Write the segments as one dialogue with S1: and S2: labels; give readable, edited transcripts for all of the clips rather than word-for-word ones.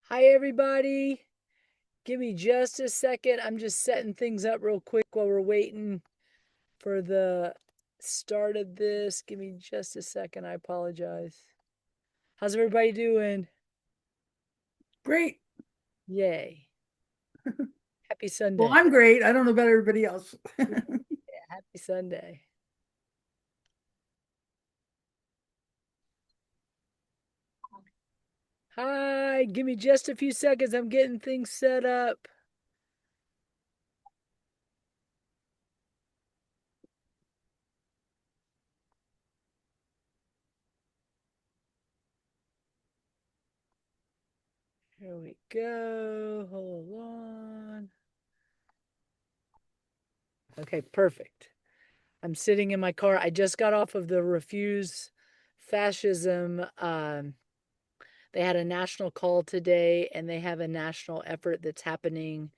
S1: Hi, everybody. Give me just a second. I'm just setting things up real quick while we're waiting for the start of this. Give me just a second. I apologize. How's everybody doing?
S2: Great.
S1: Yay. Happy
S2: Well,
S1: Sunday.
S2: I'm great. I don't know about everybody else.
S1: Yeah, happy Sunday. Hi, give me just a few seconds. I'm getting things set up. Here we go. Hold on. Okay, perfect. I'm sitting in my car. I just got off of the Refuse Fascism. They had a national call today, and they have a national effort that's happening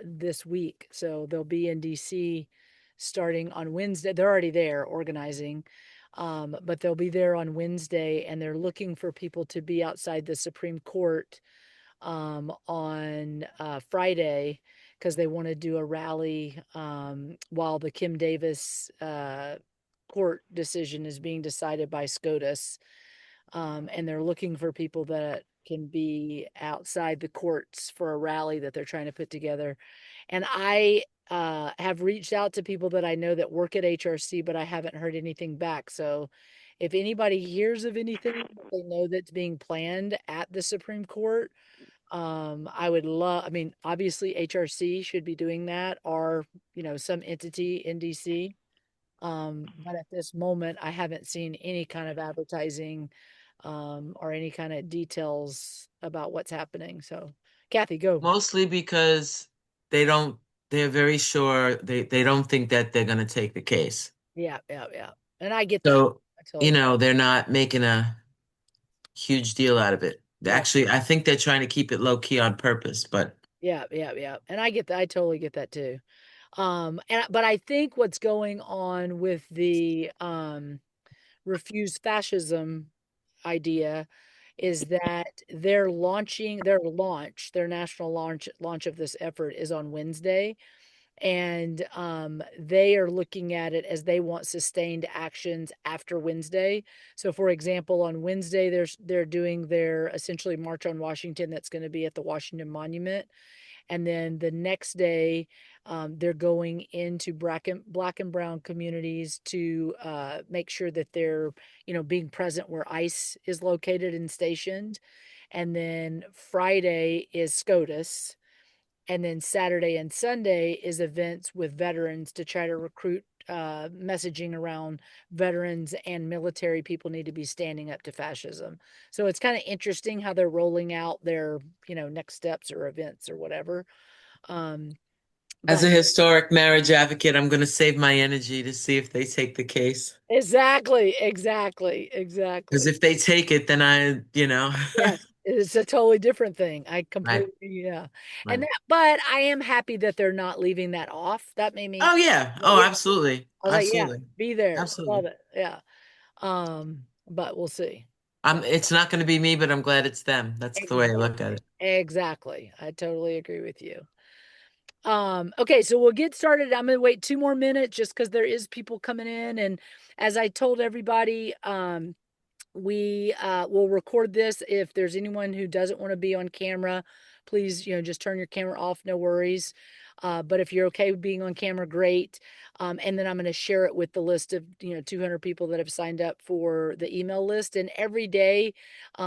S1: this week. So they'll be in DC starting on Wednesday. They're already there organizing, but they'll be there on Wednesday, and they're looking for people to be outside the Supreme Court on Friday because they want to do a rally while the Kim Davis court decision is being decided by SCOTUS. And they're looking for people that can be outside the courts for a rally that they're trying to put together. And I have reached out to people that I know that work at HRC, but I haven't heard anything back. So if anybody hears of anything that they know that's being planned at the Supreme Court, I would love, I mean, obviously HRC should be doing that, or, some entity in DC. But at this moment, I haven't seen any kind of advertising, or any kind of details about what's happening. So, Kathy, go.
S3: Mostly because they don't, they're very sure they don't think that they're going to take the case.
S1: Yeah, yeah, yeah. And I get that.
S3: So,
S1: I totally get.
S3: they're not making a huge deal out of it.
S1: Yeah,
S3: Actually, I think they're trying to keep it low key on purpose, but
S1: yeah, yeah, yeah. And I get that. I totally get that too. But I think what's going on with the refuse fascism idea is that their national launch of this effort is on Wednesday. And they are looking at it as they want sustained actions after Wednesday. So, for example, on Wednesday, they're doing their essentially March on Washington that's going to be at the Washington Monument. And then the next day, they're going into black and brown communities to make sure that they're, being present where ICE is located and stationed. And then Friday is SCOTUS. And then Saturday and Sunday is events with veterans to try to recruit messaging around veterans and military people need to be standing up to fascism. So it's kind of interesting how they're rolling out their, next steps or events or whatever. Um,
S3: as
S1: but
S3: a historic marriage advocate, I'm going to save my energy to see if they take the case.
S1: exactly, exactly,
S3: Because
S1: exactly.
S3: if they take it, then
S1: Yes, it's a totally different thing. I
S3: right,
S1: completely, yeah. And
S3: right.
S1: that, but I am happy that they're not leaving that off. That made me,
S3: Oh yeah. Oh,
S1: yeah.
S3: absolutely.
S1: I was like, yeah,
S3: Absolutely.
S1: be there. Love
S3: Absolutely.
S1: it. Yeah. But we'll see. But
S3: It's not going to be me, but I'm glad it's them. That's the way I look at
S1: exactly.
S3: it.
S1: Exactly. I totally agree with you. Okay, so we'll get started. I'm gonna wait 2 more minutes just because there is people coming in. And as I told everybody, we will record this. If there's anyone who doesn't want to be on camera, please, just turn your camera off, no worries. But if you're okay with being on camera, great. And then I'm going to share it with the list of 200 people that have signed up for the email list. And every day,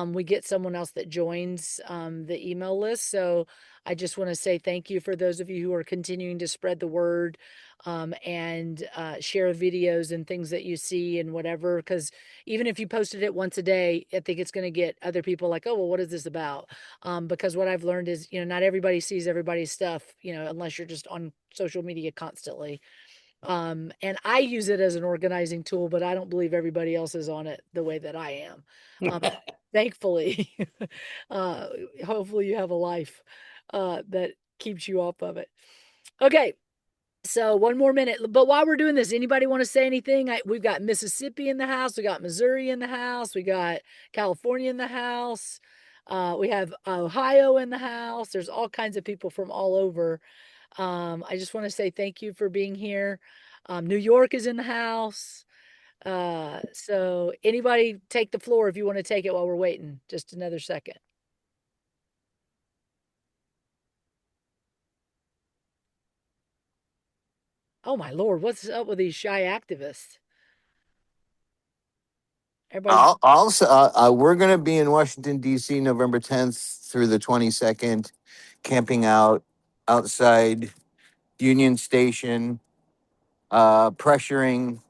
S1: we get someone else that joins the email list. So I just want to say thank you for those of you who are continuing to spread the word, and share videos and things that you see and whatever. Because even if you posted it once a day, I think it's going to get other people like, oh, well, what is this about? Because what I've learned is, not everybody sees everybody's stuff, unless you're just on social media constantly. And I use it as an organizing tool, but I don't believe everybody else is on it the way that I am. Um, Thankfully, uh, hopefully you have a life that keeps you off of it. Okay, so 1 more minute. But while we're doing this, anybody want to say anything? We've got Mississippi in the house. We got Missouri in the house. We got California in the house. We have Ohio in the house. There's all kinds of people from all over. I just want to say thank you for being here. New York is in the house. So anybody take the floor if you want to take it while we're waiting. Just another second. Oh my Lord, what's up with these shy activists? Everybody's
S4: Also, we're going to be in Washington, D.C. November 10th through the 22nd, camping out outside Union Station, pressuring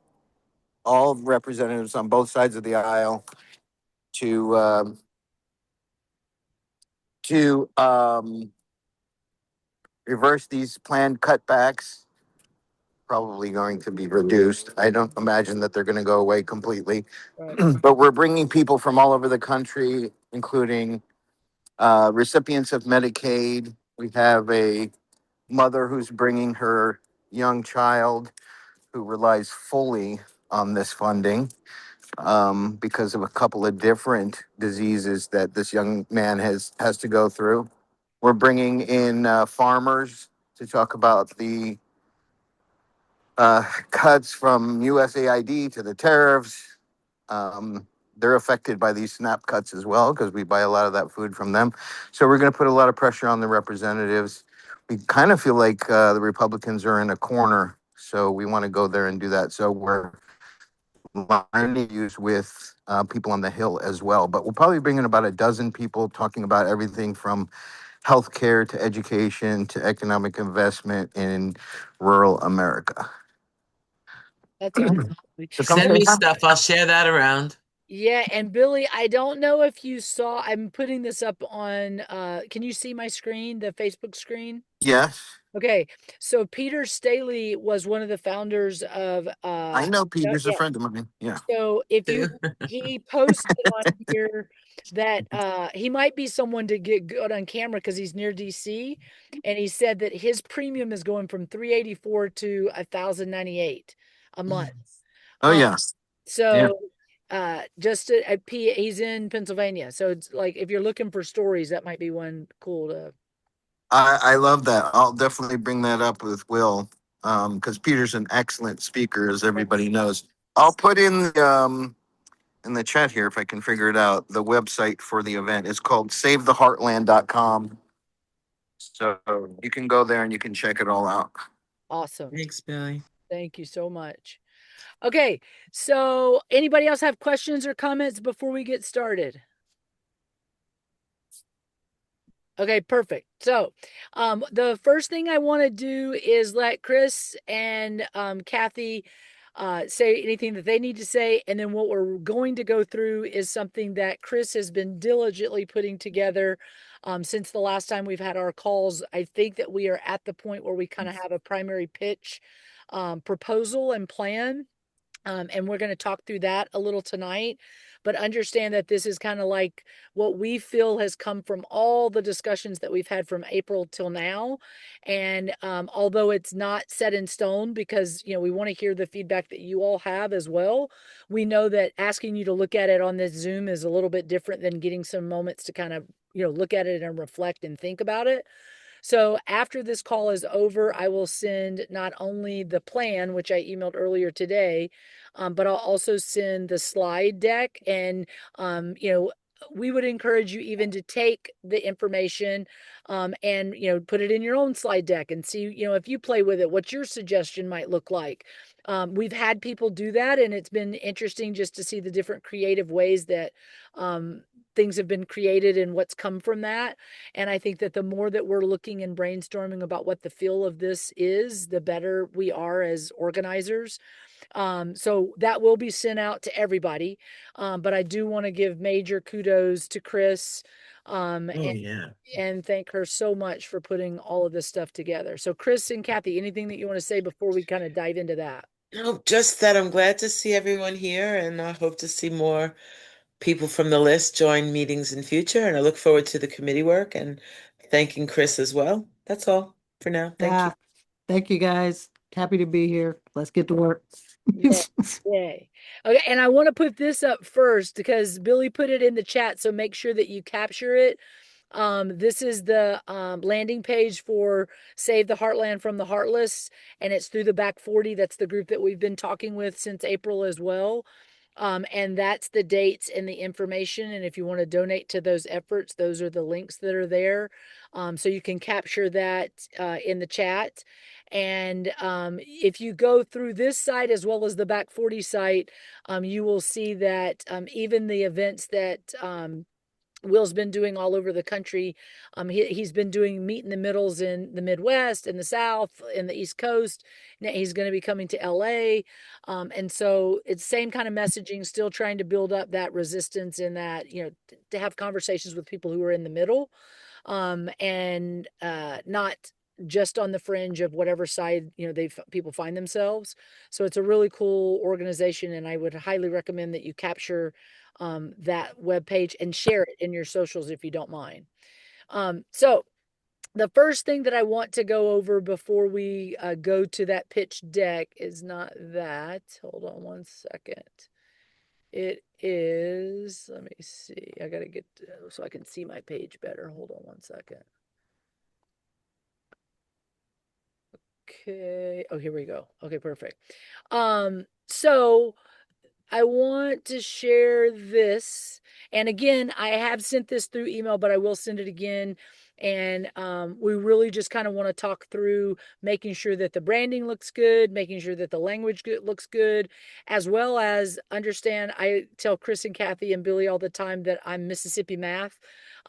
S4: all representatives on both sides of the aisle to reverse these planned cutbacks. Probably going to be reduced. I don't imagine that they're going to go away completely,
S1: right.
S4: but we're bringing people from all over the country, including recipients of Medicaid. We have a mother who's bringing her young child who relies fully on this funding because of a couple of different diseases that this young man has to go through. We're bringing in farmers to talk about the cuts from USAID to the tariffs. Um, they're affected by these SNAP cuts as well because we buy a lot of that food from them. So we're going to put a lot of pressure on the representatives. We kind of feel like the Republicans are in a corner, so we want to go there and do that. So we're lining use with people on the Hill as well. But we'll probably bring in about a dozen people talking about everything from healthcare to education to economic investment in rural America.
S1: That's awesome.
S4: So come
S3: Send
S4: say
S3: me
S4: hi.
S3: stuff. I'll share that around.
S1: Yeah, and Billy, I don't know if you saw, I'm putting this up on can you see my screen, the Facebook screen?
S4: Yes,
S1: Okay. So Peter Staley was one of the founders of
S4: I know Peter's a
S1: yeah.
S4: friend of mine. Yeah.
S1: So if you
S3: Too.
S1: he posted on here that he might be someone to get good on camera because he's near DC, and he said that his premium is going from 384 to 1,098 a month.
S4: Oh
S1: Um,
S4: yeah. Yeah.
S1: so he's in Pennsylvania. So it's like if you're looking for stories, that might be one cool to.
S4: I love that. I'll definitely bring that up with Will because Peter's an excellent speaker, as everybody knows. I'll put in the chat here if I can figure it out. The website for the event is called savetheheartland.com. So you can go there and you can check it all out.
S1: Awesome.
S3: Thanks, Billy.
S1: Thank you so much. Okay, so anybody else have questions or comments before we get started? Okay, perfect. So, the first thing I want to do is let Chris and Kathy say anything that they need to say, and then what we're going to go through is something that Chris has been diligently putting together since the last time we've had our calls. I think that we are at the point where we kind of have a primary pitch proposal and plan. And we're going to talk through that a little tonight, but understand that this is kind of like what we feel has come from all the discussions that we've had from April till now. And although it's not set in stone, because we want to hear the feedback that you all have as well, we know that asking you to look at it on this Zoom is a little bit different than getting some moments to kind of look at it and reflect and think about it. So after this call is over, I will send not only the plan, which I emailed earlier today, but I'll also send the slide deck. And, we would encourage you even to take the information and, put it in your own slide deck and see, if you play with it, what your suggestion might look like. We've had people do that, and it's been interesting just to see the different creative ways that things have been created and what's come from that. And I think that the more that we're looking and brainstorming about what the feel of this is, the better we are as organizers. So that will be sent out to everybody. But I do want to give major kudos to Chris
S3: Oh, yeah.
S1: and thank her so much for putting all of this stuff together. So, Chris and Kathy, anything that you want to say before we kind of dive into that?
S3: No, just that I'm glad to see everyone here, and I hope to see more people from the list join meetings in future. And I look forward to the committee work and thanking Chris as well. That's all for now. Thank you.
S2: Yeah. Thank you guys. Happy to be here. Let's get to work.
S1: Yeah. Yay. Okay, and I want to put this up first because Billy put it in the chat, so make sure that you capture it. This is the landing page for Save the Heartland from the Heartless, and it's through the Back 40. That's the group that we've been talking with since April as well. And that's the dates and the information. And if you want to donate to those efforts, those are the links that are there. So you can capture that in the chat. And if you go through this site as well as the Back 40 site, you will see that even the events that Will's been doing all over the country. He's been doing meet in the middles in the Midwest, in the South, in the East Coast. Now he's going to be coming to LA. And so it's same kind of messaging, still trying to build up that resistance and that, to have conversations with people who are in the middle and not just on the fringe of whatever side people find themselves. So it's a really cool organization, and I would highly recommend that you capture that web page and share it in your socials if you don't mind. So the first thing that I want to go over before we go to that pitch deck is not that. Hold on one second. It is, let me see. I got to get so I can see my page better. Hold on one second. Okay. Oh, here we go. Okay, perfect. So I want to share this. And again, I have sent this through email, but I will send it again. And we really just kind of want to talk through making sure that the branding looks good, making sure that the language looks good, as well as understand. I tell Chris and Kathy and Billy all the time that I'm Mississippi math.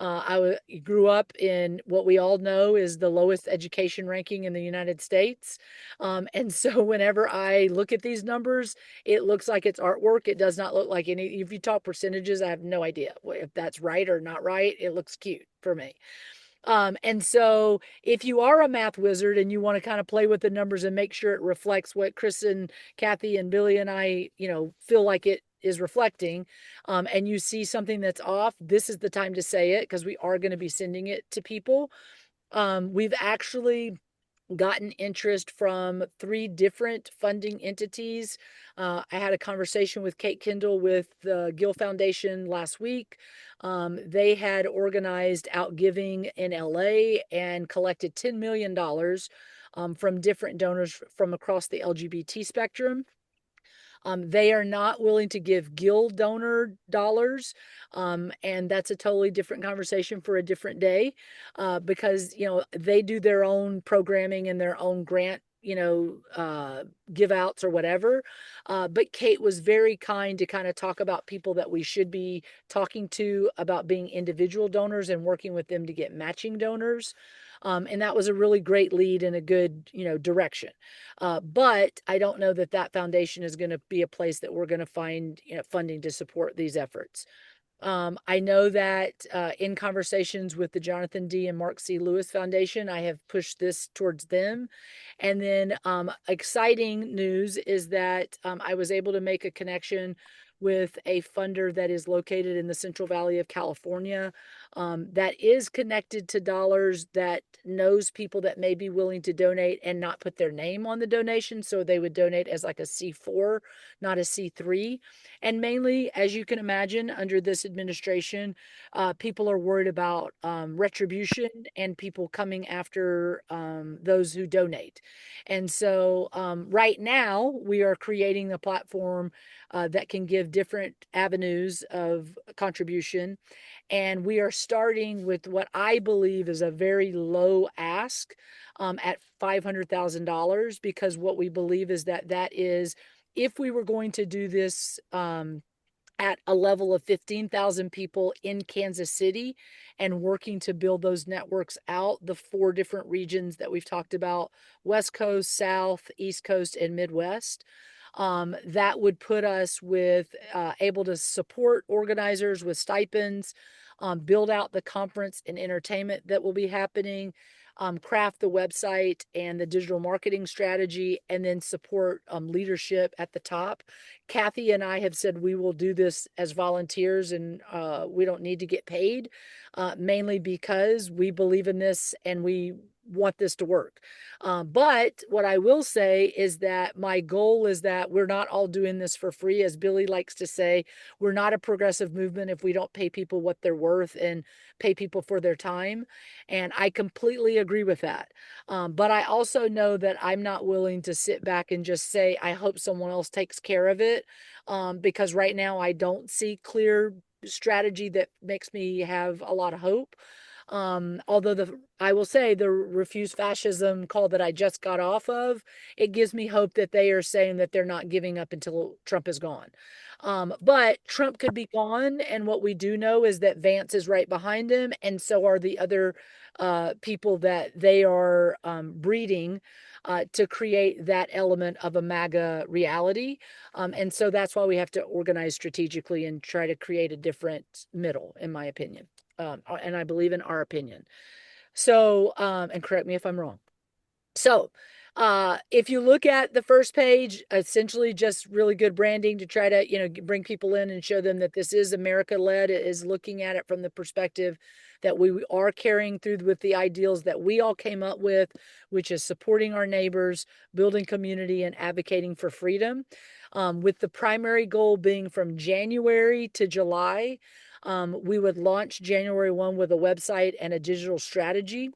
S1: I grew up in what we all know is the lowest education ranking in the United States. And so whenever I look at these numbers, it looks like it's artwork. It does not look like any. If you talk percentages, I have no idea if that's right or not right. It looks cute for me. And so if you are a math wizard and you want to kind of play with the numbers and make sure it reflects what Chris and Kathy and Billy and I, feel like it is reflecting, and you see something that's off, this is the time to say it because we are going to be sending it to people. We've actually gotten interest from 3 different funding entities. I had a conversation with Kate Kendall with the Gill Foundation last week. They had organized out giving in LA and collected $10 million from different donors from across the LGBT spectrum. They are not willing to give Gill donor dollars. And that's a totally different conversation for a different day because, they do their own programming and their own grant, give outs or whatever. But Kate was very kind to kind of talk about people that we should be talking to about being individual donors and working with them to get matching donors. And that was a really great lead and a good, direction. But I don't know that that foundation is going to be a place that we're going to find funding to support these efforts. I know that in conversations with the Jonathan D. and Mark C. Lewis Foundation, I have pushed this towards them. And then exciting news is that I was able to make a connection with a funder that is located in the Central Valley of California that is connected to dollars, that knows people that may be willing to donate and not put their name on the donation. So they would donate as like a C4, not a C3. And mainly, as you can imagine, under this administration, people are worried about retribution and people coming after those who donate. And so right now, we are creating a platform that can give different avenues of contribution. And we are starting with what I believe is a very low ask at $500,000, because what we believe is that is, if we were going to do this at a level of 15,000 people in Kansas City and working to build those networks out, the 4 different regions that we've talked about, West Coast, South, East Coast, and Midwest. That would put us with able to support organizers with stipends, build out the conference and entertainment that will be happening, craft the website and the digital marketing strategy, and then support leadership at the top. Kathy and I have said we will do this as volunteers, and we don't need to get paid, mainly because we believe in this and we want this to work. But what I will say is that my goal is that we're not all doing this for free. As Billy likes to say, we're not a progressive movement if we don't pay people what they're worth and pay people for their time. And I completely agree with that. But I also know that I'm not willing to sit back and just say, I hope someone else takes care of it. Because right now I don't see clear strategy that makes me have a lot of hope. Although I will say the refuse fascism call that I just got off of, it gives me hope that they are saying that they're not giving up until Trump is gone. But Trump could be gone, and what we do know is that Vance is right behind him, and so are the other people that they are breeding to create that element of a MAGA reality. And so that's why we have to organize strategically and try to create a different middle, in my opinion. And I believe in our opinion. So, and correct me if I'm wrong. So, if you look at the first page, essentially just really good branding to try to, bring people in and show them that this is America led. It is looking at it from the perspective that we are carrying through with the ideals that we all came up with, which is supporting our neighbors, building community, and advocating for freedom. With the primary goal being from January to July. We would launch January 1 with a website and a digital strategy.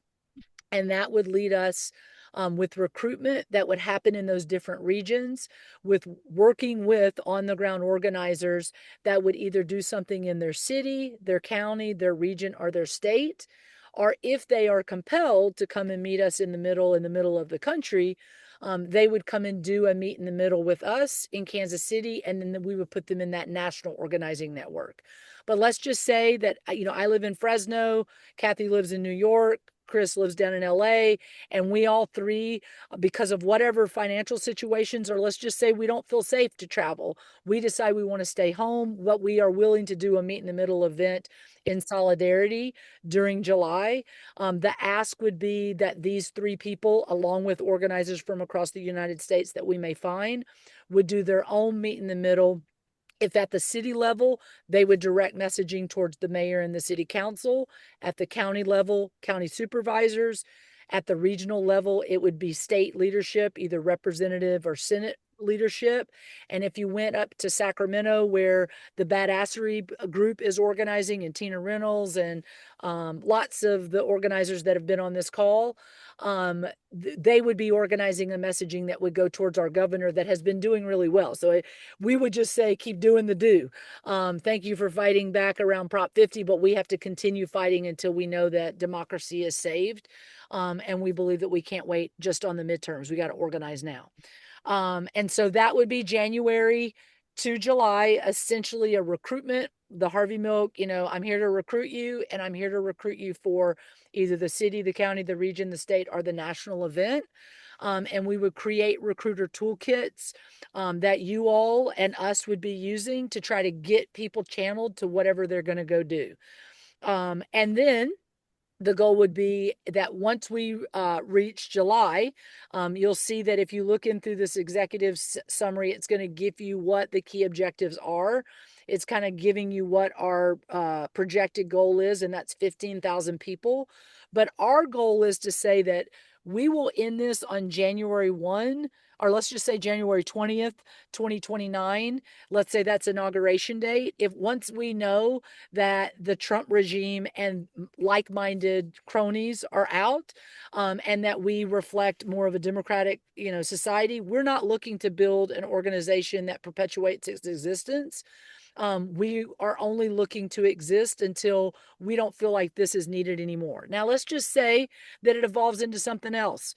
S1: And that would lead us with recruitment that would happen in those different regions, with working with on the ground organizers that would either do something in their city, their county, their region, or their state. Or if they are compelled to come and meet us in the middle of the country, they would come and do a meet in the middle with us in Kansas City, and then we would put them in that national organizing network. But let's just say that, I live in Fresno, Kathy lives in New York, Chris lives down in LA, and we all three, because of whatever financial situations, or let's just say we don't feel safe to travel, we decide we want to stay home, but we are willing to do a meet in the middle event in solidarity during July. The ask would be that these three people, along with organizers from across the United States that we may find, would do their own meet in the middle. If at the city level, they would direct messaging towards the mayor and the city council. At the county level, county supervisors. At the regional level, it would be state leadership, either representative or Senate leadership. And if you went up to Sacramento, where the Badassery group is organizing, and Tina Reynolds and lots of the organizers that have been on this call, they would be organizing a messaging that would go towards our governor that has been doing really well. So we would just say, keep doing the do. Thank you for fighting back around Prop 50, but we have to continue fighting until we know that democracy is saved. And we believe that we can't wait just on the midterms. We got to organize now. And so that would be January to July, essentially a recruitment. The Harvey Milk, I'm here to recruit you, and I'm here to recruit you for either the city, the county, the region, the state, or the national event. And we would create recruiter toolkits that you all and us would be using to try to get people channeled to whatever they're going to go do. And then the goal would be that once we reach July, you'll see that if you look in through this executive summary, it's going to give you what the key objectives are. It's kind of giving you what our projected goal is, and that's 15,000 people. But our goal is to say that we will end this on January 1, or let's just say January 20th, 2029. Let's say that's inauguration date. If once we know that the Trump regime and like-minded cronies are out, and that we reflect more of a democratic, society, we're not looking to build an organization that perpetuates its existence. We are only looking to exist until we don't feel like this is needed anymore. Now, let's just say that it evolves into something else.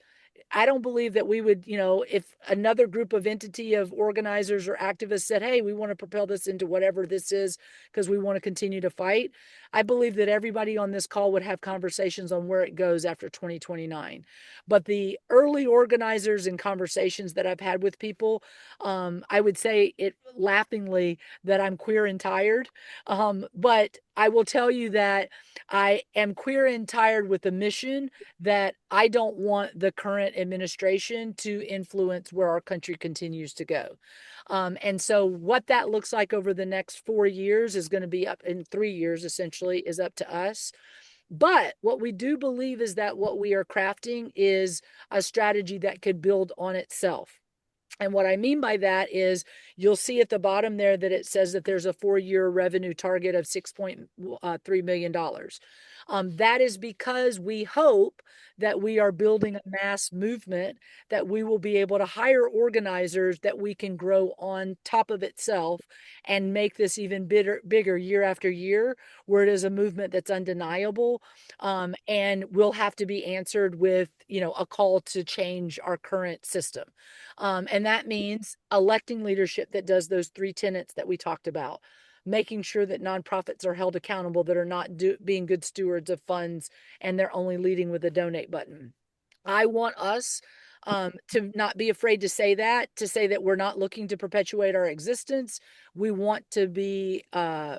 S1: I don't believe that we would, if another group of entity of organizers or activists said, hey, we want to propel this into whatever this is because we want to continue to fight, I believe that everybody on this call would have conversations on where it goes after 2029. But the early organizers and conversations that I've had with people, I would say it laughingly that I'm queer and tired. But I will tell you that I am queer and tired with the mission that I don't want the current administration to influence where our country continues to go. And so what that looks like over the next 4 years is going to be up in 3 years, essentially, is up to us. But what we do believe is that what we are crafting is a strategy that could build on itself. And what I mean by that is you'll see at the bottom there that it says that there's a 4-year revenue target of $6.3 million. That is because we hope that we are building a mass movement, that we will be able to hire organizers that we can grow on top of itself and make this even bigger year after year, where it is a movement that's undeniable. And will have to be answered with, a call to change our current system. And that means electing leadership that does those three tenets that we talked about, making sure that nonprofits are held accountable, that are not being good stewards of funds, and they're only leading with a donate button. I want us to not be afraid to say that we're not looking to perpetuate our existence. We want to be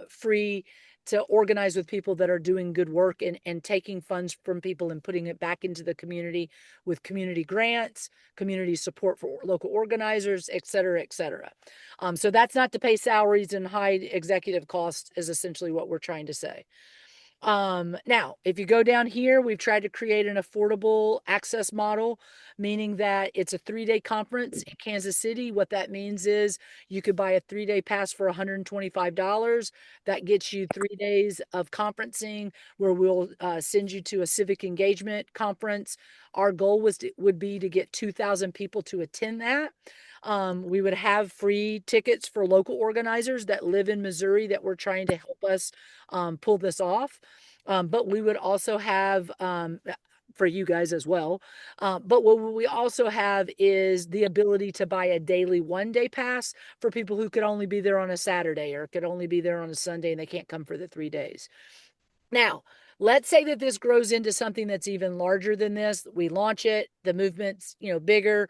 S1: free to organize with people that are doing good work and taking funds from people and putting it back into the community with community grants, community support for local organizers, et cetera, et cetera. So that's not to pay salaries and hide executive costs, is essentially what we're trying to say. Now, if you go down here, we've tried to create an affordable access model, meaning that it's a 3-day conference in Kansas City. What that means is you could buy a 3-day pass for $125. That gets you 3 days of conferencing, where we'll send you to a civic engagement conference. Our goal would be to get 2,000 people to attend that. We would have free tickets for local organizers that live in Missouri that we're trying to help us pull this off. But we would also have, for you guys as well. But what we also have is the ability to buy a daily 1-day pass for people who could only be there on a Saturday or could only be there on a Sunday and they can't come for the 3 days. Now, let's say that this grows into something that's even larger than this. We launch it, the movement's, bigger.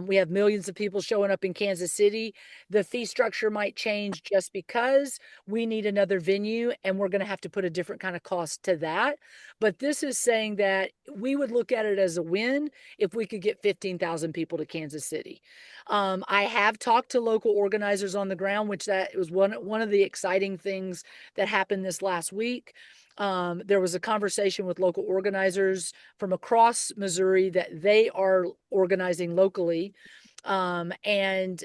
S1: We have millions of people showing up in Kansas City. The fee structure might change just because we need another venue and we're going to have to put a different kind of cost to that. But this is saying that we would look at it as a win if we could get 15,000 people to Kansas City. I have talked to local organizers on the ground, which that was one of the exciting things that happened this last week. There was a conversation with local organizers from across Missouri that they are organizing locally. And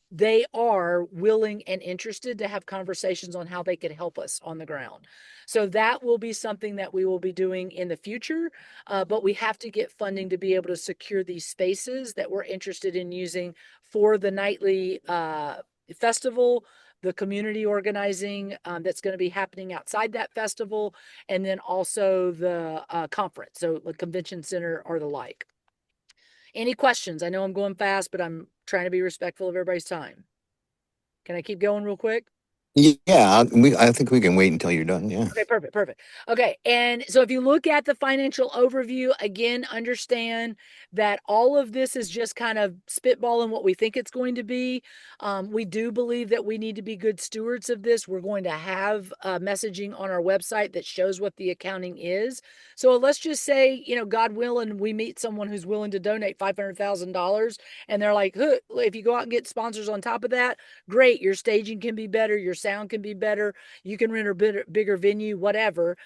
S1: they are willing and interested to have conversations on how they could help us on the ground. So that will be something that we will be doing in the future. But we have to get funding to be able to secure these spaces that we're interested in using for the nightly festival, the community organizing that's going to be happening outside that festival, and then also the conference, so the convention center or the like. Any questions? I know I'm going fast, but I'm trying to be respectful of everybody's time. Can I keep going real quick?
S4: Yeah, I think we can wait until you're done. Yeah.
S1: Okay, perfect. Okay, and so if you look at the financial overview, again, understand that all of this is just kind of spitballing what we think it's going to be. We do believe that we need to be good stewards of this. We're going to have messaging on our website that shows what the accounting is. So let's just say, God willing, we meet someone who's willing to donate $500,000, and they're like, huh, if you go out and get sponsors on top of that, great. Your staging can be better, your sound can be better, you can rent a bigger venue, whatever.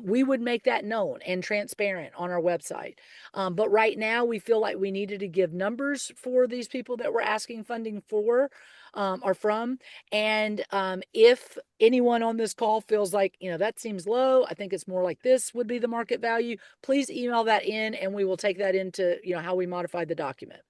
S1: We would make that known and transparent on our website. But right now, we feel like we needed to give numbers for these people that we're asking funding for or from. And if anyone on this call feels like, that seems low, I think it's more like this would be the market value, please email that in and we will take that into, how we modify the document.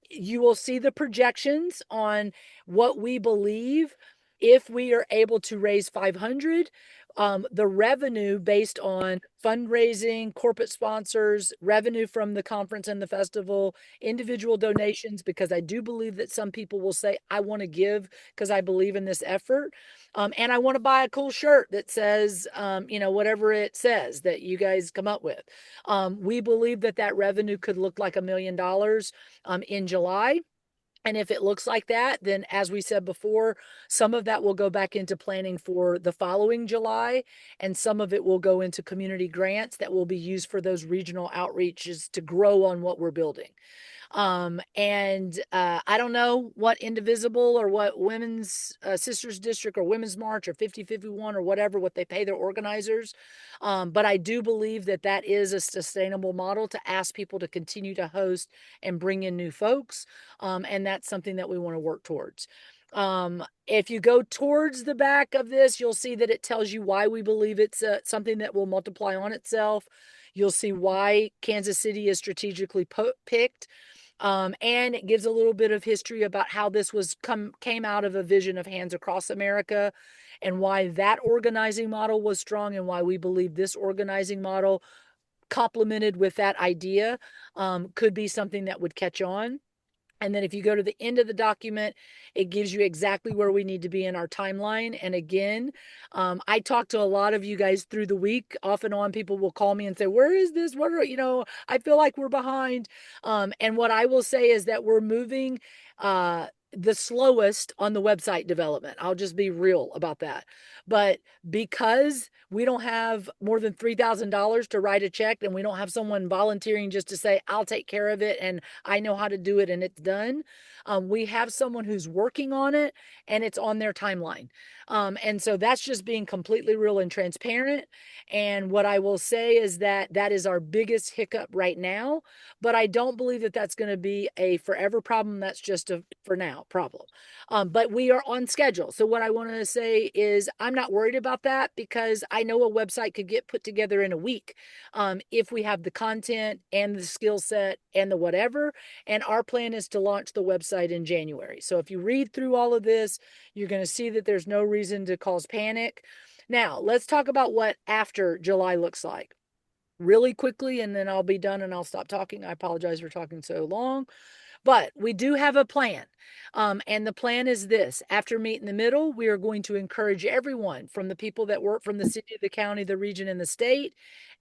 S1: You will see the projections on what we believe if we are able to raise 500. The revenue based on fundraising, corporate sponsors, revenue from the conference and the festival, individual donations, because I do believe that some people will say, I want to give because I believe in this effort. And I want to buy a cool shirt that says, whatever it says that you guys come up with. We believe that revenue could look like $1 million in July. And if it looks like that, then as we said before, some of that will go back into planning for the following July, and some of it will go into community grants that will be used for those regional outreaches to grow on what we're building. I don't know what Indivisible or what Women's Sisters District or Women's March or 5051 or whatever, what they pay their organizers. But I do believe that that is a sustainable model to ask people to continue to host and bring in new folks. And that's something that we want to work towards. If you go towards the back of this, you'll see that it tells you why we believe it's something that will multiply on itself. You'll see why Kansas City is strategically picked. And it gives a little bit of history about how this came out of a vision of Hands Across America and why that organizing model was strong and why we believe this organizing model complemented with that idea could be something that would catch on. And then if you go to the end of the document, it gives you exactly where we need to be in our timeline. And again, I talk to a lot of you guys through the week. Off and on, people will call me and say, where is this? What are, I feel like we're behind. And what I will say is that we're moving the slowest on the website development. I'll just be real about that. But because we don't have more than $3,000 to write a check and we don't have someone volunteering just to say, I'll take care of it and I know how to do it and it's done. We have someone who's working on it and it's on their timeline. And so that's just being completely real and transparent. And what I will say is that that is our biggest hiccup right now. But I don't believe that that's going to be a forever problem. That's just a for now problem. But we are on schedule. So what I want to say is I'm not worried about that because I know a website could get put together in a week if we have the content and the skill set and the whatever. And our plan is to launch the website in January. So if you read through all of this, you're going to see that there's no reason to cause panic. Now, let's talk about what after July looks like really quickly, and then I'll be done and I'll stop talking. I apologize for talking so long. But we do have a plan. And the plan is this. After Meet in the Middle, we are going to encourage everyone from the people that work from the city, the county, the region, and the state,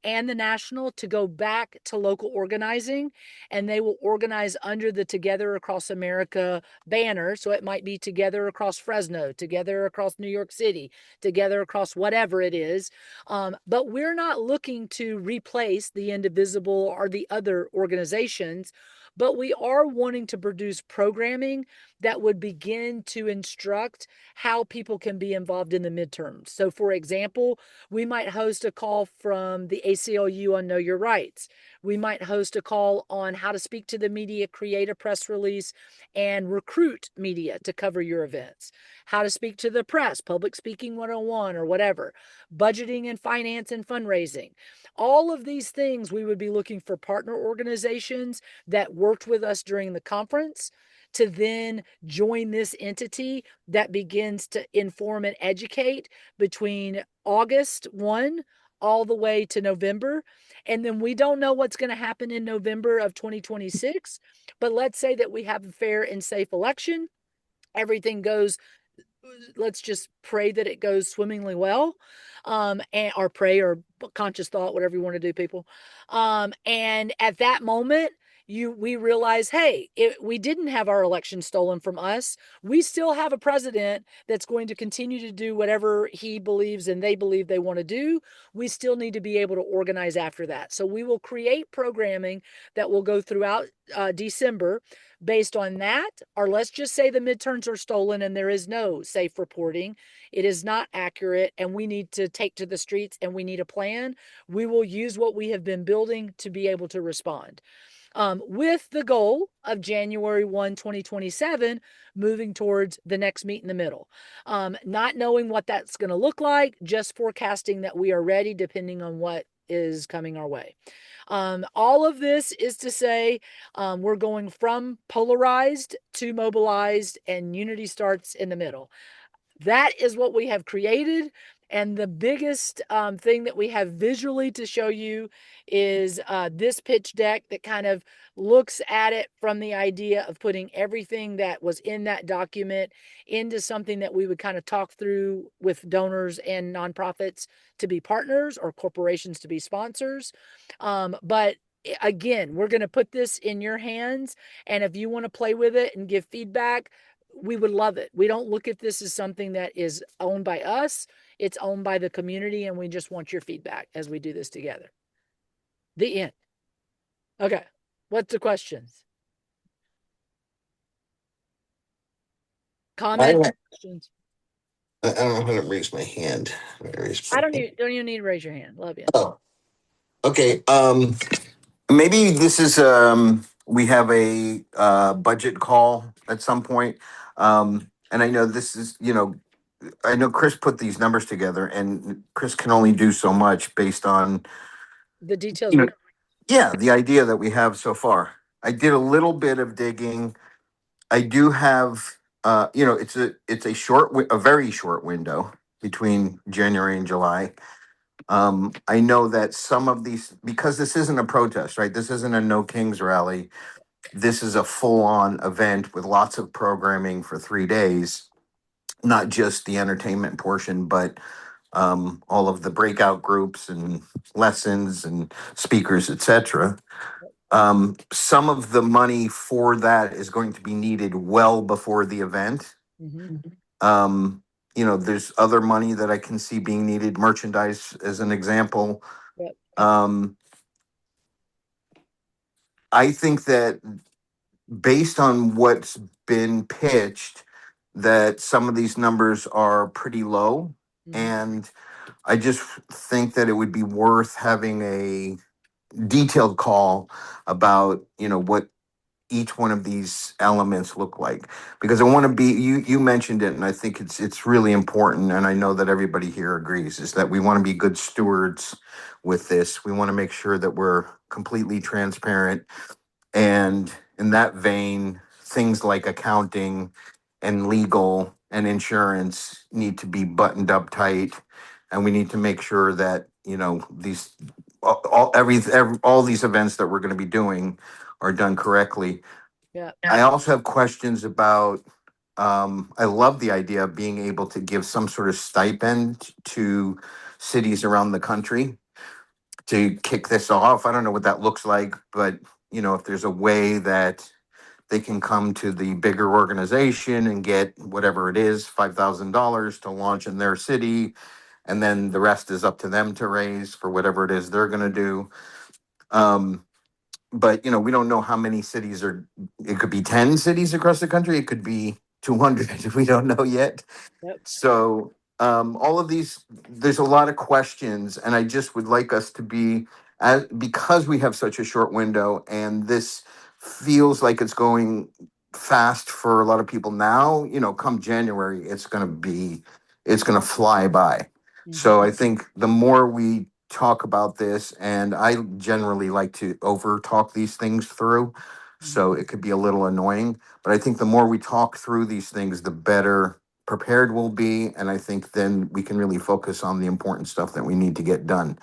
S1: and the national to go back to local organizing. And they will organize under the Together Across America banner. So it might be Together Across Fresno, Together Across New York City, Together Across whatever it is. But we're not looking to replace the Indivisible or the other organizations, but we are wanting to produce programming that would begin to instruct how people can be involved in the midterms. So, for example, we might host a call from the ACLU on Know Your Rights. We might host a call on how to speak to the media, create a press release, and recruit media to cover your events. How to speak to the press, public speaking 101 or whatever, budgeting and finance and fundraising. All of these things we would be looking for partner organizations that worked with us during the conference to then join this entity that begins to inform and educate between August 1 all the way to November. And then we don't know what's going to happen in November of 2026. But let's say that we have a fair and safe election. Everything goes, let's just pray that it goes swimmingly well, and or pray or conscious thought, whatever you want to do, people. And at that moment, we realize, hey, we didn't have our election stolen from us. We still have a president that's going to continue to do whatever he believes and they believe they want to do. We still need to be able to organize after that. So we will create programming that will go throughout December based on that, or let's just say the midterms are stolen and there is no safe reporting. It is not accurate and we need to take to the streets and we need a plan. We will use what we have been building to be able to respond. With the goal of January 1, 2027, moving towards the next Meet in the Middle. Not knowing what that's going to look like, just forecasting that we are ready depending on what is coming our way. All of this is to say we're going from polarized to mobilized, and unity starts in the middle. That is what we have created. And the biggest thing that we have visually to show you is this pitch deck that kind of looks at it from the idea of putting everything that was in that document into something that we would kind of talk through with donors and nonprofits to be partners or corporations to be sponsors. But again, we're going to put this in your hands. And if you want to play with it and give feedback, we would love it. We don't look at this as something that is owned by us. It's owned by the community, and we just want your feedback as we do this together. The end. Okay. What's the questions? Comments, questions?
S4: I don't know how to raise my hand.
S1: I don't even need to raise your hand. Love you.
S4: Oh, okay. Maybe this is we have a budget call at some point. And I know this is, I know Chris put these numbers together, and Chris can only do so much based on,
S1: The details
S4: you know,
S1: we
S4: yeah, the idea that we have so far. I did a little bit of digging. I do have, it's a very short window between January and July. I know that some of these, because this isn't a protest, right? This isn't a No Kings rally. This is a full-on event with lots of programming for 3 days, not just the entertainment portion, but all of the breakout groups and lessons and speakers, etc. Some of the money for that is going to be needed well before the event.
S1: Mm-hmm.
S4: Um, there's other money that I can see being needed, merchandise as an example.
S1: Yep.
S4: I think that based on what's been pitched, that some of these numbers are pretty low.
S1: Mm-hmm.
S4: And I just think that it would be worth having a detailed call about, what each one of these elements look like, because I want to be, you mentioned it, and I think it's really important, and I know that everybody here agrees, is that we want to be good stewards with this. We want to make sure that we're completely transparent, and in that vein, things like accounting and legal and insurance need to be buttoned up tight, and we need to make sure that, these all these events that we're going to be doing are done correctly.
S1: Yeah.
S4: I also have questions about, I love the idea of being able to give some sort of stipend to cities around the country to kick this off. I don't know what that looks like, but if there's a way that they can come to the bigger organization and get whatever it is, $5,000 to launch in their city, and then the rest is up to them to raise for whatever it is they're going to do. But we don't know how many cities are. It could be 10 cities across the country. It could be 200. We don't know yet.
S1: Yep.
S4: So all of these, there's a lot of questions, and I just would like us to be, because we have such a short window, and this feels like it's going fast for a lot of people now. Come January, it's going to fly by. So I think the more we talk about this, and I generally like to over talk these things through, so it could be a little annoying, but I think the more we talk through these things, the better prepared we'll be, and I think then we can really focus on the important stuff that we need to get done.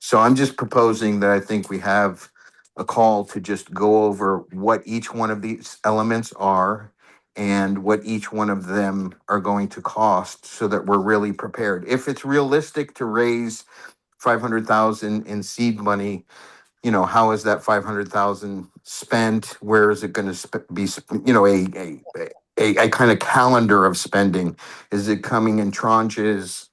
S4: So I'm just proposing that I think we have a call to just go over what each one of these elements are and what each one of them are going to cost, so that we're really prepared. If it's realistic to raise 500,000 in seed money, how is that 500,000 spent? Where is it going to be? A kind of calendar of spending. Is it coming in tranches?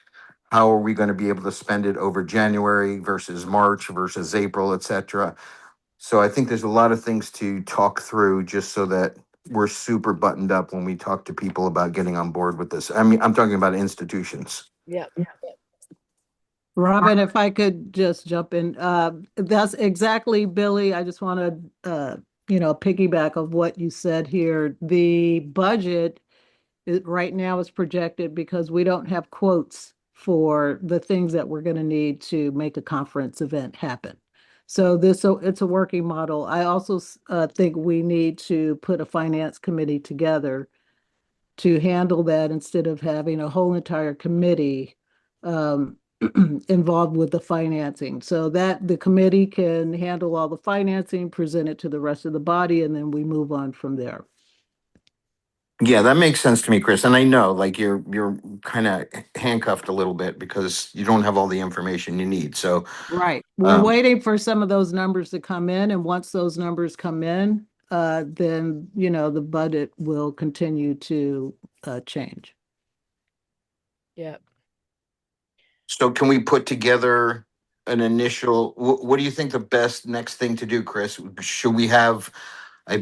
S4: How are we going to be able to spend it over January versus March versus April, et cetera? So I think there's a lot of things to talk through, just so that we're super buttoned up when we talk to people about getting on board with this. I mean, I'm talking about institutions.
S1: Yeah.
S2: Robin, if I could just jump in, that's exactly, Billy. I just want to, piggyback of what you said here. The budget right now is projected because we don't have quotes for the things that we're going to need to make a conference event happen. So it's a working model. I also think we need to put a finance committee together to handle that, instead of having a whole entire committee involved with the financing, so that the committee can handle all the financing, present it to the rest of the body, and then we move on from there.
S4: Yeah, that makes sense to me, Chris. And I know, like, you're kind of handcuffed a little bit because you don't have all the information you need. So
S2: Right. We're waiting for some of those numbers to come in, and once those numbers come in, then, the budget will continue to change.
S1: Yeah.
S4: so can we put together an initial? What do you think the best next thing to do, Chris? Should we have a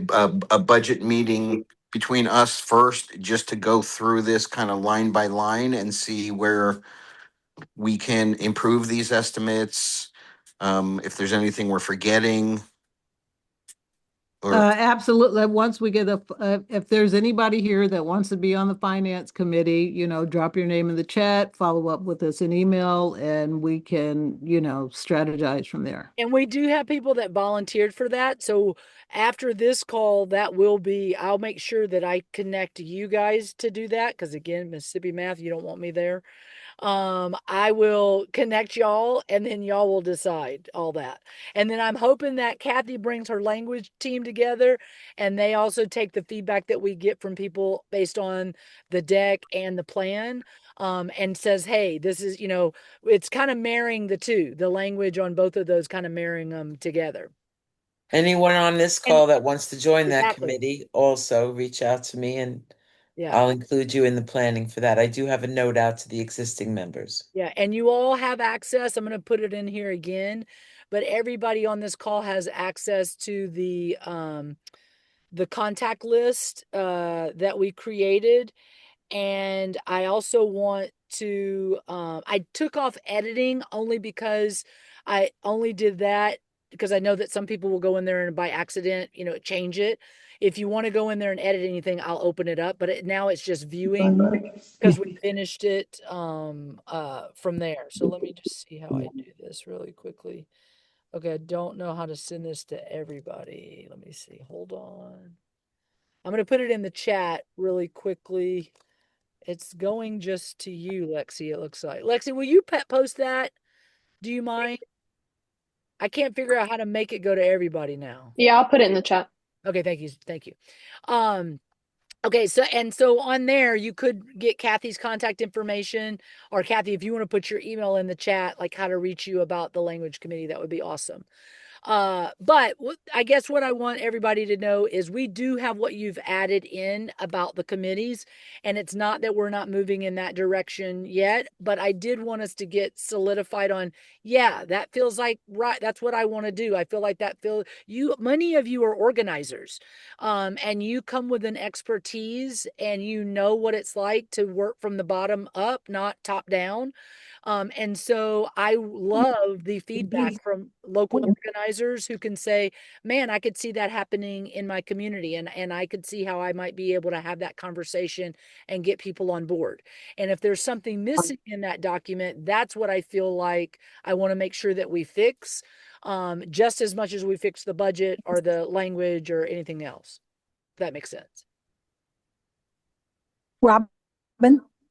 S4: budget meeting between us first, just to go through this kind of line by line and see where we can improve these estimates, if there's anything we're forgetting? Or
S2: Absolutely. Once we get if there's anybody here that wants to be on the finance committee, drop your name in the chat, follow up with us in email, and we can, strategize from there.
S1: And we do have people that volunteered for that. So after this call, I'll make sure that I connect you guys to do that. Because again, Mississippi Math, you don't want me there. I will connect y'all and then y'all will decide all that. And then I'm hoping that Kathy brings her language team together and they also take the feedback that we get from people based on the deck and the plan. And says, hey, this is, it's kind of marrying the language on both of those, kind of marrying them together.
S3: Anyone on this
S1: And
S3: call that wants to join that
S1: exactly.
S3: committee, also reach out to me and
S1: Yeah.
S3: I'll include you in the planning for that. I do have a note out to the existing members.
S1: Yeah, and you all have access. I'm going to put it in here again, but everybody on this call has access to the contact list that we created. And I also want to I took off editing only because I only did that because I know that some people will go in there and by accident, change it. If you want to go in there and edit anything, I'll open it up, but now it's just viewing because we finished it from there. So let me just see how I do this really quickly. Okay, I don't know how to send this to everybody. Let me see. Hold on. I'm going to put it in the chat really quickly. It's going just to you, Lexi, it looks like. Lexi, will you post that? Do you mind? I can't figure out how to make it go to everybody now.
S5: Yeah, I'll put it in the chat.
S1: Okay, thank you. Thank you. Okay, so on there you could get Kathy's contact information, or Kathy, if you want to put your email in the chat, like how to reach you about the language committee, that would be awesome. But I guess what I want everybody to know is we do have what you've added in about the committees, and it's not that we're not moving in that direction yet, but I did want us to get solidified on, yeah, that feels like right. That's what I want to do. I feel like many of you are organizers, and you come with an expertise and you know what it's like to work from the bottom up, not top down. And so I love the feedback from local organizers who can say, man, I could see that happening in my community and I could see how I might be able to have that conversation and get people on board. And if there's something missing in that document, that's what I feel like I want to make sure that we fix, just as much as we fix the budget or the language or anything else. If that makes sense.
S6: Robin?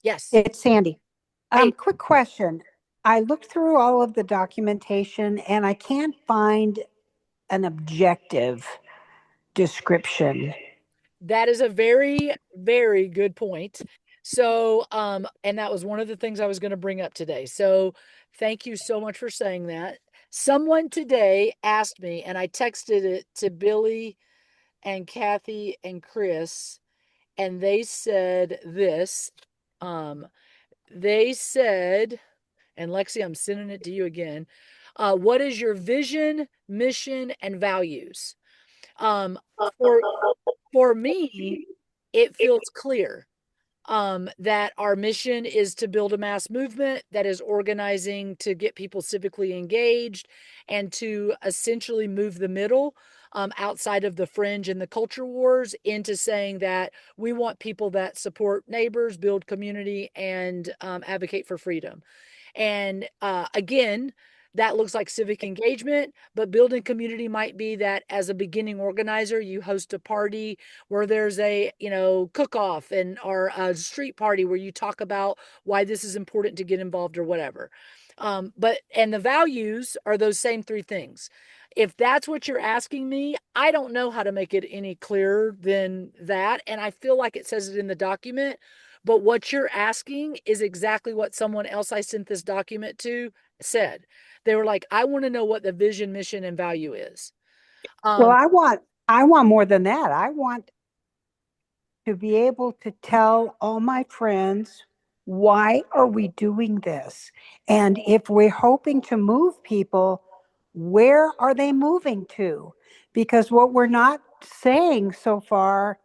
S1: Yes.
S6: It's Sandy.
S1: Hey.
S6: Quick question. I looked through all of the documentation and I can't find an objective description.
S1: That is a very, very good point. So, and that was one of the things I was going to bring up today. So, thank you so much for saying that. Someone today asked me, and I texted it to Billy and Kathy and Chris, and they said this. They said, and Lexi, I'm sending it to you again. What is your vision, mission, and values? For me, it feels clear that our mission is to build a mass movement that is organizing to get people civically engaged and to essentially move the middle outside of the fringe and the culture wars into saying that we want people that support neighbors, build community, and advocate for freedom. And again, that looks like civic engagement, but building community might be that as a beginning organizer, you host a party where there's a, cook-off and or a street party where you talk about why this is important to get involved or whatever. And the values are those same three things. If that's what you're asking me, I don't know how to make it any clearer than that. And I feel like it says it in the document. But what you're asking is exactly what someone else I sent this document to said. They were like, I want to know what the vision, mission, and value is.
S6: Well, I want more than that. I want to be able to tell all my friends, why are we doing this? And if we're hoping to move people, where are they moving to? Because what we're not saying so far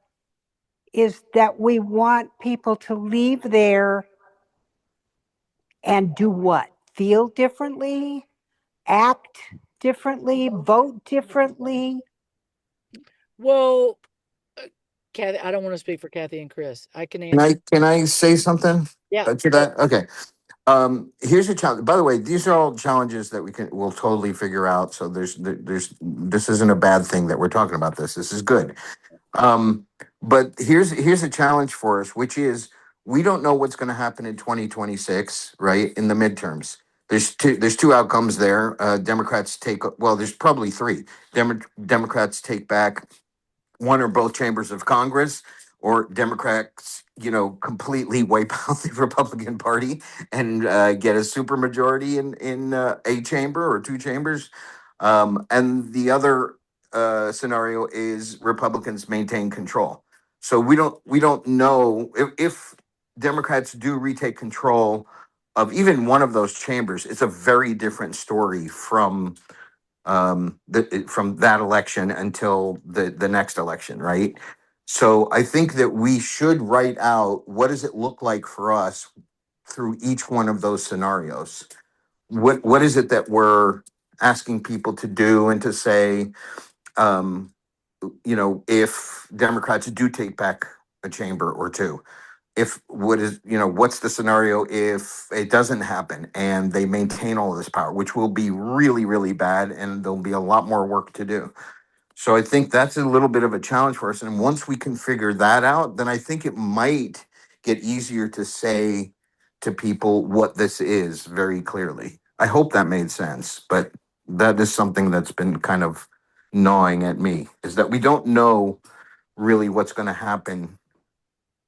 S6: is that we want people to leave there and do what? Feel differently, act differently, vote differently.
S1: Well, Kathy, I don't want to speak for Kathy and Chris. I can
S4: Can
S1: answer.
S4: I say something
S1: Yeah.
S4: to that? Okay. Here's a challenge. By the way, these are all challenges that we'll totally figure out. So this isn't a bad thing that we're talking about this. This is good. Um, but here's a challenge for us, which is we don't know what's going to happen in 2026, right? In the midterms. There's two outcomes there. Democrats take, well, there's probably three. Democrats take back one or both chambers of Congress, or Democrats, completely wipe out the Republican Party and get a supermajority in a chamber or two chambers. And the other scenario is Republicans maintain control. So we don't know if Democrats do retake control of even one of those chambers. It's a very different story from that election until the next election, right? So I think that we should write out what does it look like for us through each one of those scenarios. What is it that we're asking people to do and to say, um, if Democrats do take back a chamber or two, if what's the scenario if it doesn't happen and they maintain all of this power, which will be really, really bad, and there'll be a lot more work to do. So I think that's a little bit of a challenge for us. And once we can figure that out, then I think it might get easier to say to people what this is very clearly. I hope that made sense, but that is something that's been kind of gnawing at me, is that we don't know really what's going to happen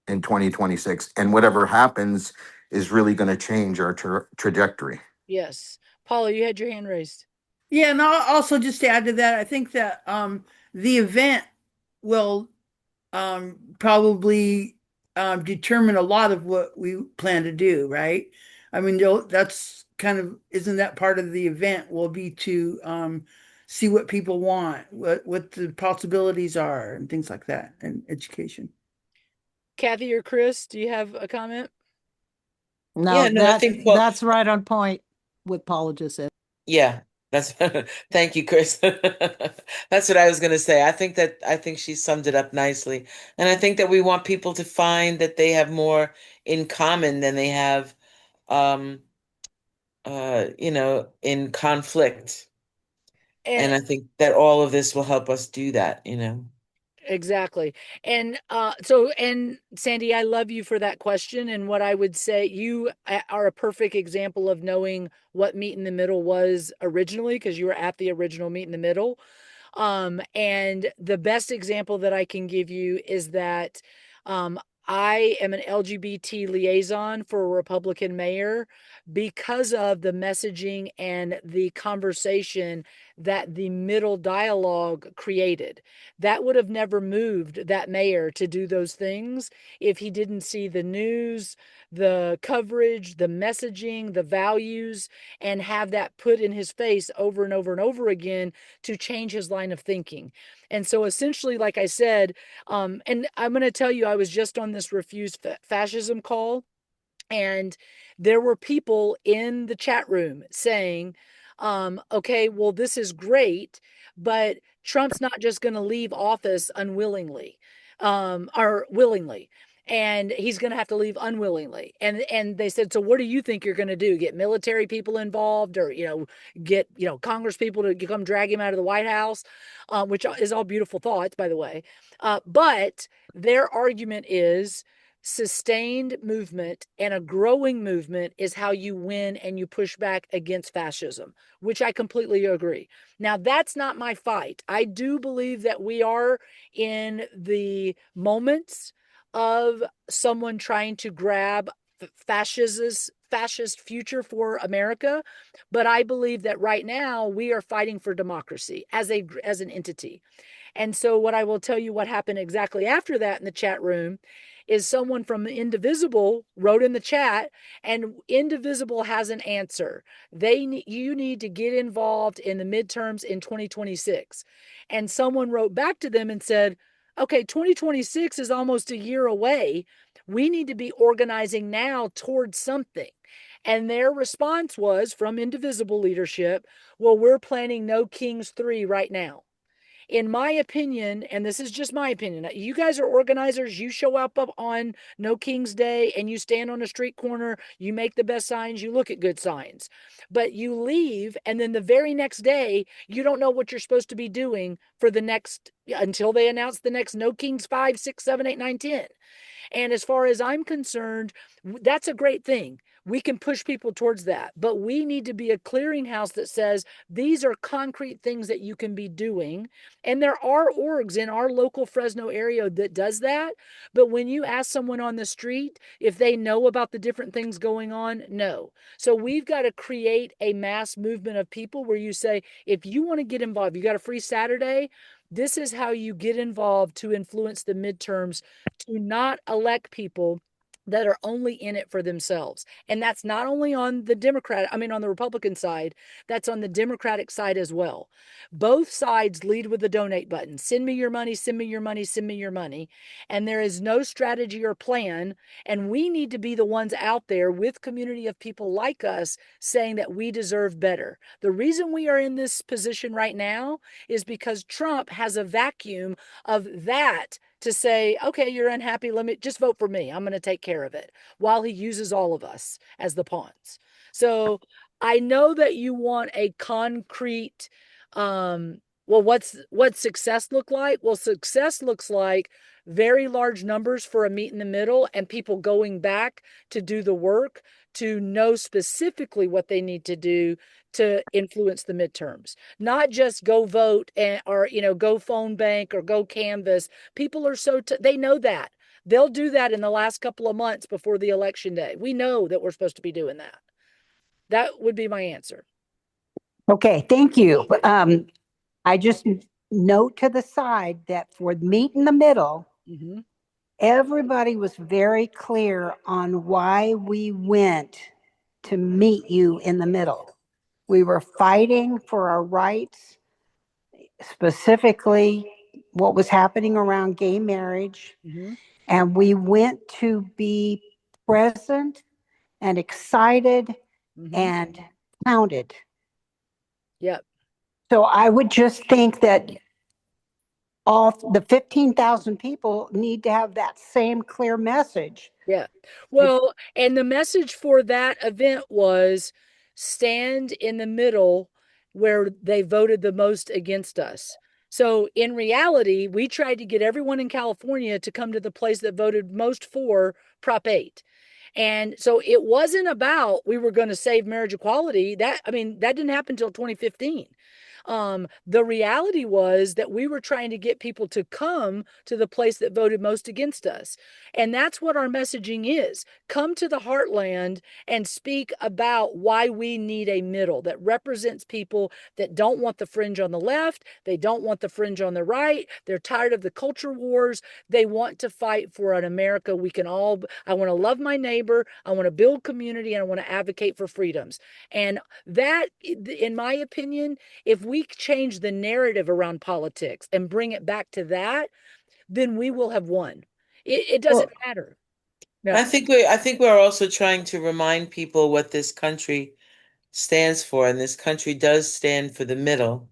S4: in 2026, and whatever happens is really going to change our trajectory.
S1: Yes. Paula, you had your hand raised.
S5: Yeah, and also just to add to that, I think that the event will probably determine a lot of what we plan to do, right? I mean, that's kind of, isn't that part of the event will be to see what people want, what the possibilities are, and things like that, and education.
S1: Kathy or Chris, do you have a comment?
S2: No,
S3: Yeah, no, I think, well,
S2: that's right on point what Paula just said.
S3: yeah, that's thank you, Chris. That's what I was going to say. I think she summed it up nicely. And I think that we want people to find that they have more in common than they have um in conflict.
S1: And
S3: And I think that all of this will help us do that.
S1: exactly. And Sandy, I love you for that question. And what I would say, you are a perfect example of knowing what Meet in the Middle was originally, because you were at the original Meet in the Middle. And the best example that I can give you is that um, I am an LGBT liaison for a Republican mayor because of the messaging and the conversation that the middle dialogue created. That would have never moved that mayor to do those things if he didn't see the news, the coverage, the messaging, the values, and have that put in his face over and over and over again to change his line of thinking. And so essentially, like I said, and I'm going to tell you, I was just on this refuse fascism call, and there were people in the chat room saying, okay, well, this is great, but Trump's not just going to leave office unwillingly, or willingly. And he's going to have to leave unwillingly. And they said, so what do you think you're going to do? Get military people involved, or get Congress people to come drag him out of the White House, which is all beautiful thoughts, by the way. But their argument is sustained movement and a growing movement is how you win and you push back against fascism, which I completely agree. Now, that's not my fight. I do believe that we are in the moments of someone trying to grab fascist future for America, but I believe that right now we are fighting for democracy as an entity. And so, what I will tell you what happened exactly after that in the chat room is someone from Indivisible wrote in the chat, and Indivisible has an answer. You need to get involved in the midterms in 2026. And someone wrote back to them and said, okay, 2026 is almost a year away. We need to be organizing now towards something. And their response was from Indivisible leadership, well, we're planning No Kings 3 right now. In my opinion, and this is just my opinion, you guys are organizers. You show up on No King's Day and you stand on a street corner, you make the best signs, you look at good signs. But you leave, and then the very next day, you don't know what you're supposed to be doing for the next until they announce the next No Kings 5, 6, 7, 8, 9, 10. And as far as I'm concerned, that's a great thing. We can push people towards that, but we need to be a clearinghouse that says these are concrete things that you can be doing. And there are orgs in our local Fresno area that does that. But when you ask someone on the street if they know about the different things going on, no. So we've got to create a mass movement of people where you say, if you want to get involved, you got a free Saturday. This is how you get involved to influence the midterms, to not elect people that are only in it for themselves. And that's not only on the on the Republican side, that's on the Democratic side as well. Both sides lead with the donate button. Send me your money, send me your money, send me your money. And there is no strategy or plan. And we need to be the ones out there with community of people like us saying that we deserve better. The reason we are in this position right now is because Trump has a vacuum of that to say, okay, you're unhappy. Let me just vote for me. I'm going to take care of it while he uses all of us as the pawns. So I know that you want a concrete, well, what's success look like? Well, success looks like very large numbers for a meet in the middle and people going back to do the work to know specifically what they need to do to influence the midterms, not just go vote and or go phone bank or go canvas. People are they know that. They'll do that in the last couple of months before the election day. We know that we're supposed to be doing that. That would be my answer.
S6: Okay, thank you. I just note to the side that for meet in the middle,
S1: Mm-hmm.
S6: everybody was very clear on why we went to meet you in the middle. We were fighting for our rights, specifically what was happening around gay marriage.
S1: Mm-hmm.
S6: And we went to be present and excited
S1: Mm-hmm.
S6: and counted.
S1: Yep.
S6: So I would just think that all the 15,000 people need to have that same clear message.
S1: Yeah. Well, and the message for that event was stand in the middle where they voted the most against us. So in reality, we tried to get everyone in California to come to the place that voted most for Prop 8. And so it wasn't about we were going to save marriage equality. That didn't happen until 2015. The reality was that we were trying to get people to come to the place that voted most against us. And that's what our messaging is. Come to the heartland and speak about why we need a middle that represents people that don't want the fringe on the left. They don't want the fringe on the right. They're tired of the culture wars. They want to fight for an America we can all, I want to love my neighbor. I want to build community and I want to advocate for freedoms. And that, in my opinion, if we change the narrative around politics and bring it back to that, then we will have won. It doesn't
S3: Well,
S1: matter. Yeah.
S3: I think we're also trying to remind people what this country stands for, and this country does stand for the middle.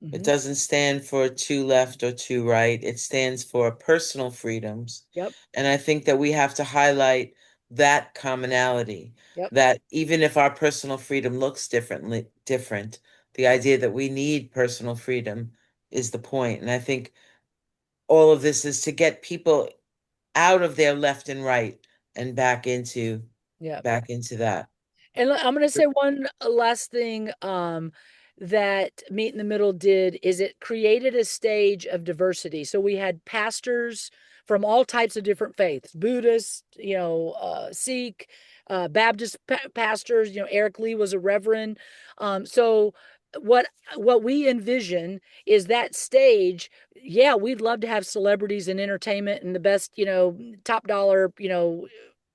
S3: It
S1: Mm-hmm.
S3: doesn't stand for too left or too right. It stands for personal freedoms.
S1: Yep.
S3: And I think that we have to highlight that commonality,
S1: Yep.
S3: that even if our personal freedom looks different, the idea that we need personal freedom is the point. And I think all of this is to get people out of their left and right and
S1: Yep.
S3: back into that.
S1: And I'm going to say one last thing that Meet in the Middle did is it created a stage of diversity. So we had pastors from all types of different faiths, Buddhist, Sikh, Baptist pastors. Eric Lee was a reverend. So what we envision is that stage. Yeah, we'd love to have celebrities and entertainment and the best, top dollar,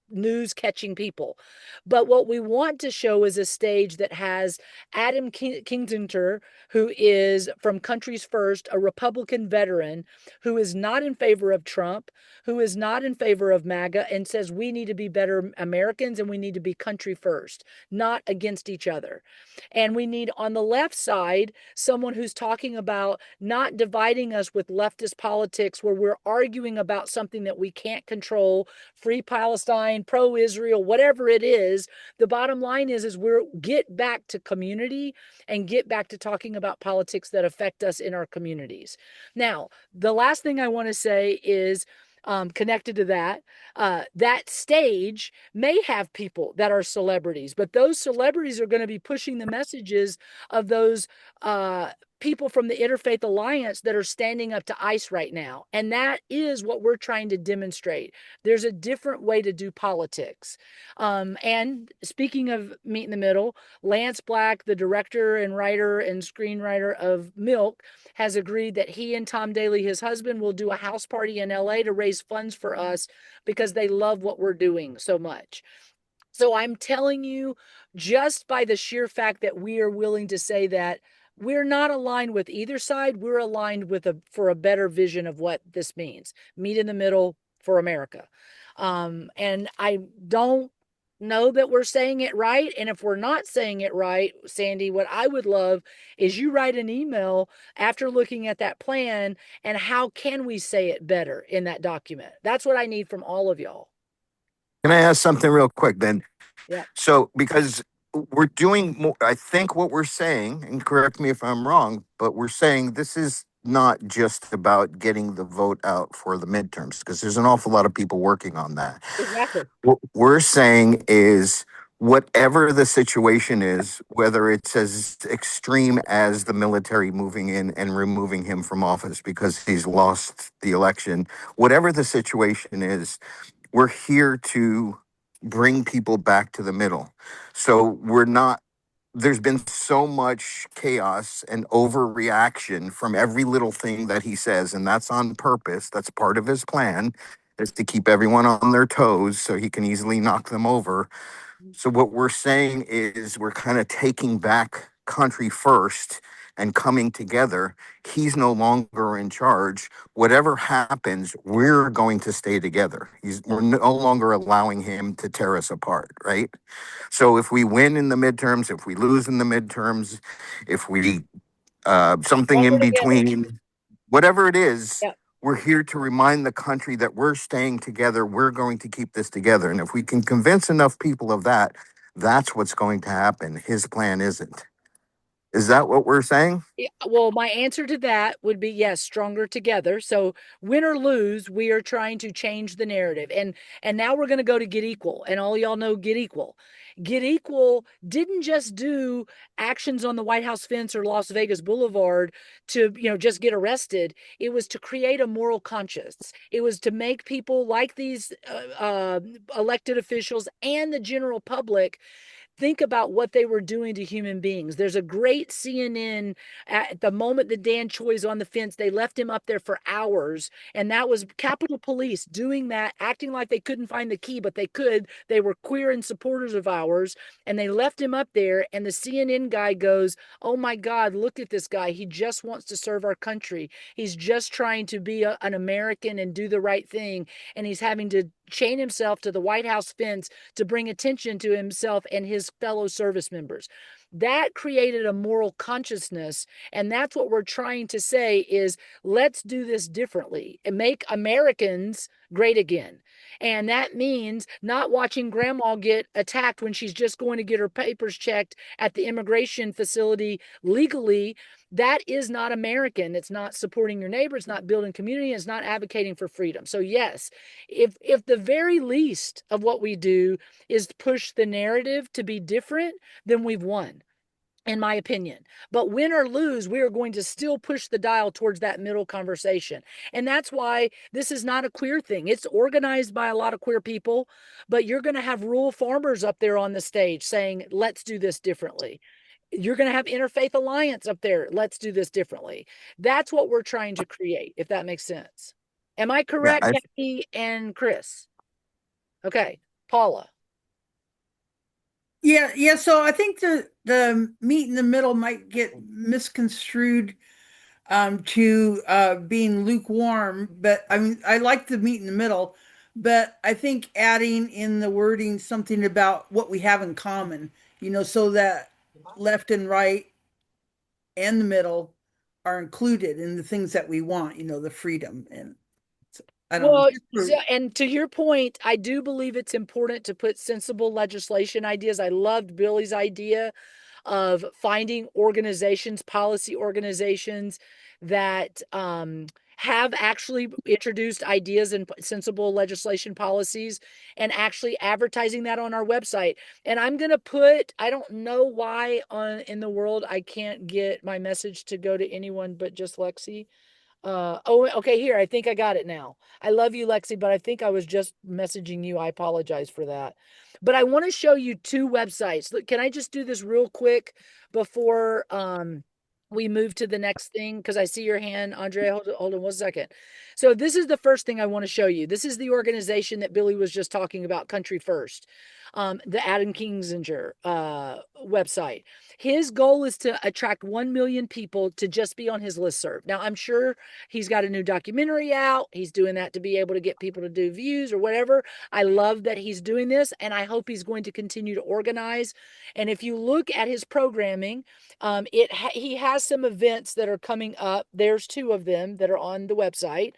S1: news catching people. But what we want to show is a stage that has Adam Kinzinger, who is from Countries First, a Republican veteran who is not in favor of Trump, who is not in favor of MAGA, and says we need to be better Americans and we need to be country first, not against each other. And we need on the left side someone who's talking about not dividing us with leftist politics where we're arguing about something that we can't control, free Palestine, pro Israel, whatever it is. The bottom line is we're get back to community and get back to talking about politics that affect us in our communities. Now, the last thing I want to say is connected to that, that stage may have people that are celebrities, but those celebrities are going to be pushing the messages of those people from the Interfaith Alliance that are standing up to ICE right now. And that is what we're trying to demonstrate. There's a different way to do politics. And speaking of meet in the middle, Lance Black, the director and writer and screenwriter of Milk, has agreed that he and Tom Daly, his husband, will do a house party in LA to raise funds for us because they love what we're doing so much. So I'm telling you, just by the sheer fact that we are willing to say that we're not aligned with either side, we're aligned with for a better vision of what this means. Meet in the middle for America. And I don't know that we're saying it right. And if we're not saying it right, Sandy, what I would love is you write an email after looking at that plan and how can we say it better in that document? That's what I need from all of y'all.
S4: Can I ask something real quick then?
S1: Yeah.
S4: So, because we're doing more, I think what we're saying, and correct me if I'm wrong, but we're saying this is not just about getting the vote out for the midterms, because there's an awful lot of people working on that.
S1: Exactly.
S4: What we're saying is whatever the situation is, whether it's as extreme as the military moving in and removing him from office because he's lost the election, whatever the situation is, we're here to bring people back to the middle. So we're not, there's been so much chaos and overreaction from every little thing that he says, and that's on purpose. That's part of his plan, is to keep everyone on their toes so he can easily knock them over. So what we're saying is we're kind of taking back country first and coming together. He's no longer in charge. Whatever happens, we're going to stay together. We're no longer allowing him to tear us apart, right? So if we win in the midterms, if we lose in the midterms, if we something
S1: Stronger
S4: in
S1: together.
S4: between, whatever it is,
S1: Yeah.
S4: we're here to remind the country that we're staying together. We're going to keep this together. And if we can convince enough people of that, that's what's going to happen. His plan isn't. Is that what we're saying?
S1: Yeah, well, my answer to that would be yes, stronger together. So win or lose, we are trying to change the narrative. And now we're going to go to Get Equal. And all y'all know Get Equal. Get Equal didn't just do actions on the White House fence or Las Vegas Boulevard to, just get arrested. It was to create a moral conscience. It was to make people like these elected officials and the general public think about what they were doing to human beings. There's a great CNN at the moment that Dan Choi's on the fence, they left him up there for hours. And that was Capitol Police doing that, acting like they couldn't find the key, but they could. They were queer and supporters of ours. And they left him up there. And the CNN guy goes, "Oh my God, look at this guy. He just wants to serve our country. He's just trying to be an American and do the right thing. And he's having to chain himself to the White House fence to bring attention to himself and his fellow service members." That created a moral consciousness. And that's what we're trying to say is let's do this differently and make Americans great again. And that means not watching grandma get attacked when she's just going to get her papers checked at the immigration facility legally. That is not American. It's not supporting your neighbor. It's not building community. It's not advocating for freedom. So yes, if the very least of what we do is push the narrative to be different, then we've won, in my opinion. But win or lose, we are going to still push the dial towards that middle conversation. And that's why this is not a queer thing. It's organized by a lot of queer people, but you're going to have rural farmers up there on the stage saying, let's do this differently. You're going to have Interfaith Alliance up there. Let's do this differently. That's what we're trying to create, if that makes sense. Am I
S4: Yeah,
S1: correct, Kathy and Chris? Okay. Paula.
S5: Yeah. So I think the meet in the middle might get misconstrued to being lukewarm, but I mean I like the meet in the middle, but I think adding in the wording something about what we have in common, so that left and right and the middle are included in the things that we want, the freedom and so, I don't know.
S1: Well, so, and to your point, I do believe it's important to put sensible legislation ideas. I loved Billy's idea of finding organizations, policy organizations that have actually introduced ideas and sensible legislation policies and actually advertising that on our website. And I'm going to put, I don't know why on in the world I can't get my message to go to anyone but just Lexi. Oh, okay, here. I think I got it now. I love you, Lexi, but I think I was just messaging you. I apologize for that. But I want to show you two websites. Look, can I just do this real quick before we move to the next thing? Because I see your hand, Andrea. Hold on 1 second. So this is the first thing I want to show you. This is the organization that Billy was just talking about, Country First, the Adam Kingsinger website. His goal is to attract 1 million people to just be on his listserv. Now, I'm sure he's got a new documentary out. He's doing that to be able to get people to do views or whatever. I love that he's doing this, and I hope he's going to continue to organize. And if you look at his programming, he has some events that are coming up. There's two of them that are on the website.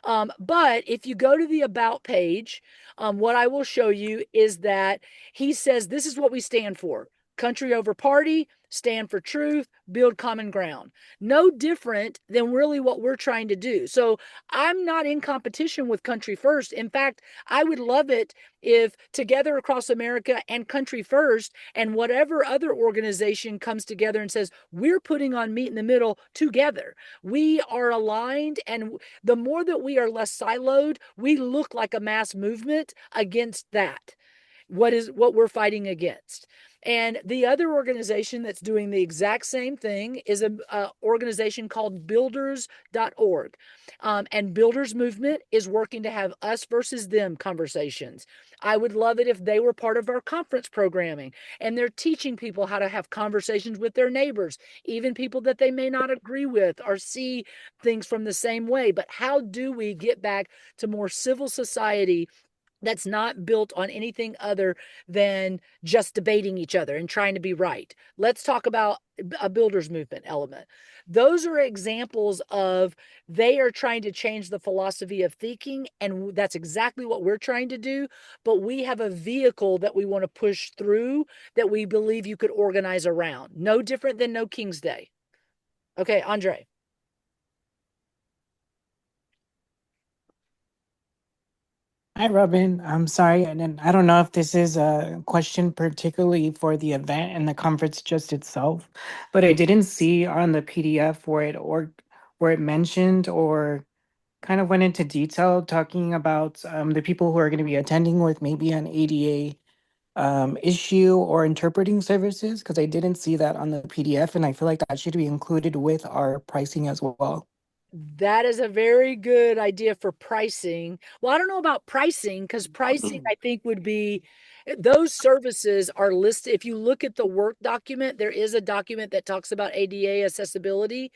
S1: But if you go to the About page, what I will show you is that he says this is what we stand for: country over party, stand for truth, build common ground. No different than really what we're trying to do. So I'm not in competition with Country First. In fact, I would love it if Together Across America and Country First and whatever other organization comes together and says, we're putting on Meet in the Middle together. We are aligned, and the more that we are less siloed, we look like a mass movement against that. What we're fighting against. And the other organization that's doing the exact same thing is a organization called builders.org. And Builders Movement is working to have us versus them conversations. I would love it if they were part of our conference programming and they're teaching people how to have conversations with their neighbors, even people that they may not agree with or see things from the same way. But how do we get back to more civil society that's not built on anything other than just debating each other and trying to be right? Let's talk about a builders movement element. Those are examples of they are trying to change the philosophy of thinking, and that's exactly what we're trying to do. But we have a vehicle that we want to push through that we believe you could organize around. No different than No King's Day. Okay, Andre.
S7: Hi, Robin. I'm sorry, and I don't know if this is a question particularly for the event and the conference just itself, but I didn't see on the PDF where it mentioned or kind of went into detail talking about the people who are going to be attending with maybe an ADA issue or interpreting services, because I didn't see that on the PDF, and I feel like that should be included with our pricing as well.
S1: That is a very good idea for pricing. Well, I don't know about pricing because pricing, I think, would be those services are listed. If you look at the work document, there is a document that talks about ADA accessibility.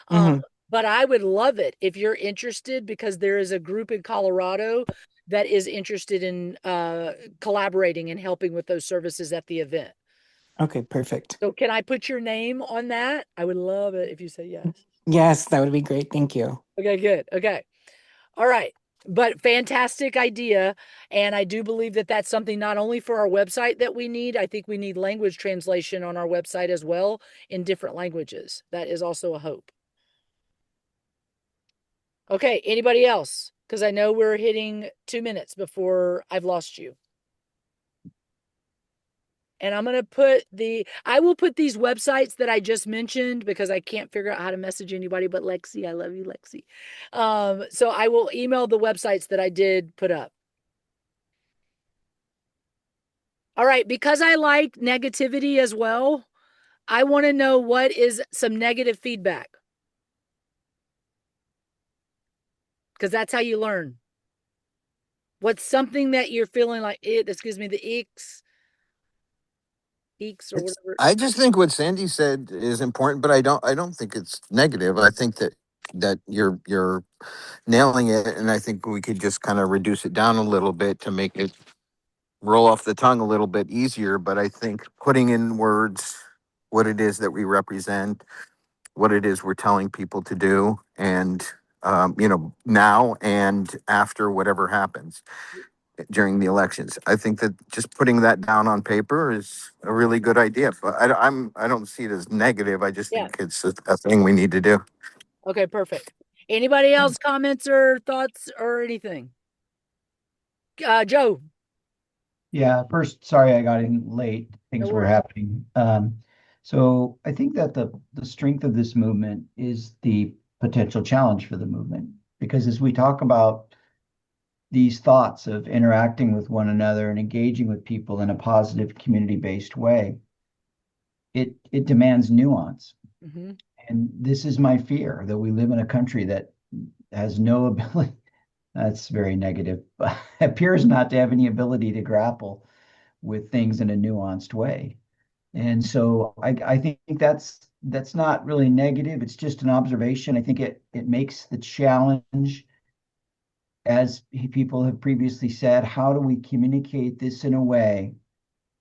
S1: Um,
S7: Mm-hmm.
S1: but I would love it if you're interested, because there is a group in Colorado that is interested in collaborating and helping with those services at the event.
S7: Okay, perfect.
S1: So, can I put your name on that? I would love it if you say yes.
S7: Yes, that would be great. Thank you.
S1: Okay, good. Okay. All right. But fantastic idea. And I do believe that that's something not only for our website that we need, I think we need language translation on our website as well in different languages. That is also a hope. Okay. Anybody else? Because I know we're hitting 2 minutes before I've lost you. And I'm going to I will put these websites that I just mentioned because I can't figure out how to message anybody but Lexi. I love you, Lexi. So I will email the websites that I did put up. All right. Because I like negativity as well, I want to know what is some negative feedback, because that's how you learn. What's something that you're feeling like excuse me, the eeks or whatever?
S4: I just think what Sandy said is important, but I don't think it's negative. I think that you're nailing it, and I think we could just kind of reduce it down a little bit to make it roll off the tongue a little bit easier. But I think putting in words what it is that we represent, what it is we're telling people to do, and now and after whatever happens during the elections. I think that just putting that down on paper is a really good idea. But I don't see it as negative. I just
S1: Yeah.
S4: think it's a thing we need to do.
S1: Okay, perfect. Anybody else comments or thoughts or anything? Joe.
S8: Yeah, first, sorry I got in late.
S1: No
S8: Things were
S1: worries.
S8: happening. So I think that the strength of this movement is the potential challenge for the movement. Because as we talk about these thoughts of interacting with one another and engaging with people in a positive community-based way, it demands nuance.
S1: Mm-hmm.
S8: And this is my fear that we live in a country that has no ability, that's very negative, but appears not to have any ability to grapple with things in a nuanced way. And so I think that's not really negative. It's just an observation. I think it makes the challenge, as people have previously said, how do we communicate this in a way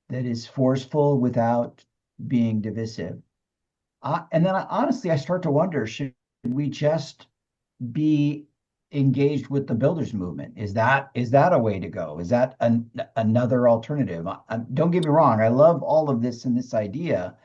S8: that is forceful without being divisive? And then honestly, I start to wonder, should we just be engaged with the builders movement? Is that a way to go? Is that another alternative? Don't get me wrong, I love all of this and this idea,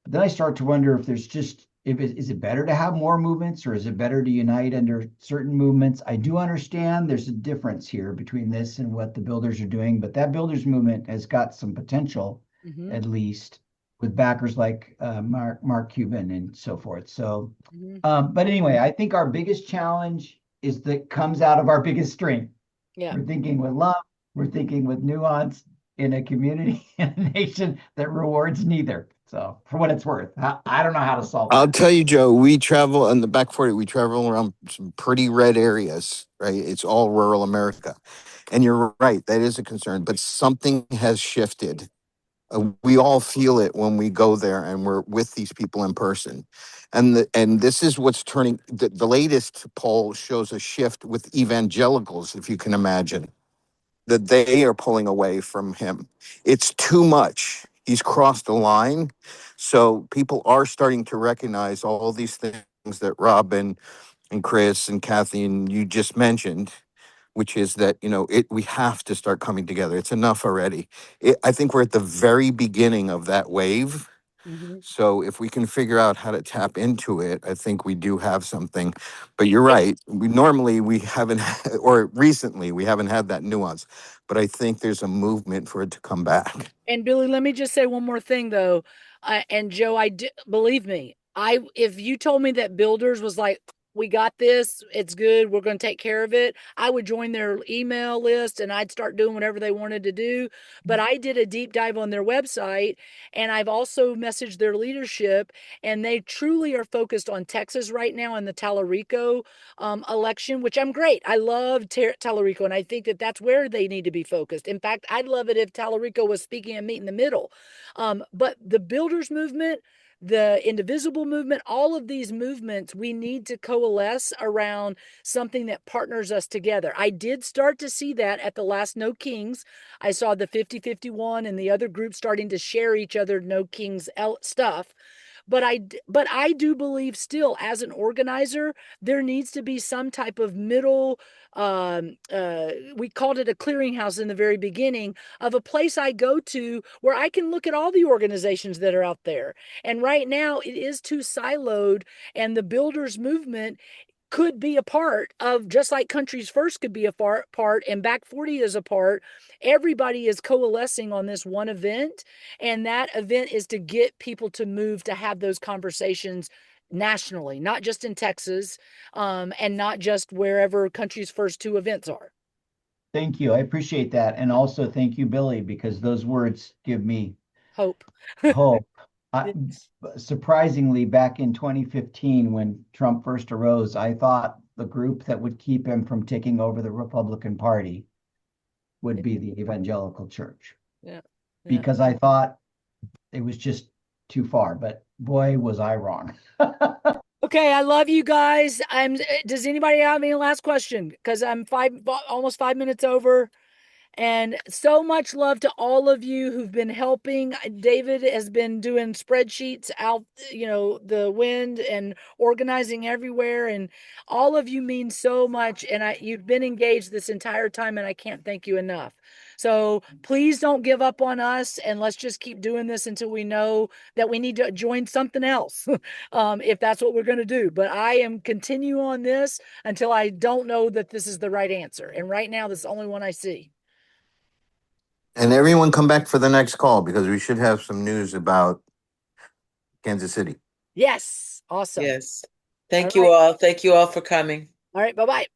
S8: but then I start to wonder if there's just if is it better to have more movements, or is it better to unite under certain movements? I do understand there's a difference here between this and what the builders are doing, but that builders movement has got some potential,
S1: Mm-hmm.
S8: at least with backers like Mark Cuban and so forth. So,
S1: Mm-hmm.
S8: but anyway, I think our biggest challenge is that comes out of our biggest strength.
S1: Yeah.
S8: We're thinking with love, we're thinking with nuance in a community and a nation that rewards neither. So, for what it's worth, I don't know how to solve
S4: I'll
S8: that.
S4: tell you, Joe, we travel on the back 40, we travel around some pretty red areas, right? It's all rural America. And you're right, that is a concern, but something has shifted. We all feel it when we go there and we're with these people in person. And this is what's turning the latest poll shows a shift with evangelicals, if you can imagine, that they are pulling away from him. It's too much. He's crossed the line. So people are starting to recognize all these things that Robin and Chris and Kathy and you just mentioned, which is that, we have to start coming together. It's enough already. I think we're at the very beginning of that wave.
S1: Mm-hmm.
S4: So if we can figure out how to tap into it, I think we do have something. But you're right. We haven't, or recently we haven't had that nuance. But I think there's a movement for it to come back.
S1: And Billy, let me just say one more thing though. And Joe, believe me, if you told me that Builders was like, we got this, it's good, we're going to take care of it, I would join their email list and I'd start doing whatever they wanted to do. But I did a deep dive on their website, and I've also messaged their leadership, and they truly are focused on Texas right now in the Tallarico election, which I'm great. I love Tallarico, and I think that that's where they need to be focused. In fact, I'd love it if Tallarico was speaking and meet in the middle. But the builders movement, the indivisible movement, all of these movements, we need to coalesce around something that partners us together. I did start to see that at the last No Kings. I saw the 50-51 and the other groups starting to share each other No Kings stuff. But I do believe still, as an organizer, there needs to be some type of middle. We called it a clearinghouse in the very beginning, of a place I go to where I can look at all the organizations that are out there. And right now it is too siloed, and the builders movement could be a part of, just like Countries First could be a part and Back 40 is a part. Everybody is coalescing on this one event, and that event is to get people to move to have those conversations nationally, not just in Texas, and not just wherever Countries First two events are.
S8: Thank you. I appreciate that. And also thank you, Billy, because those words give me
S1: Hope.
S8: hope. Surprisingly, back in 2015, when Trump first arose, I thought the group that would keep him from taking over the Republican Party would be the evangelical church.
S1: Yeah.
S8: Because I thought it was just too far, but boy, was I wrong.
S1: Okay, I love you guys. Does anybody have any last question? Because I'm almost 5 minutes over. And so much love to all of you who've been helping. David has been doing spreadsheets out, the wind and organizing everywhere. And all of you mean so much. And you've been engaged this entire time, and I can't thank you enough. So please don't give up on us, and let's just keep doing this until we know that we need to join something else, if that's what we're going to do. But I am continue on this until I don't know that this is the right answer. And right now, this is the only one I see.
S4: And everyone come back for the next call because we should have some news about Kansas City.
S1: Yes. Awesome.
S3: Yes. Thank
S1: All
S3: you
S1: right.
S3: all. Thank you all for coming.
S1: All right. Bye-bye.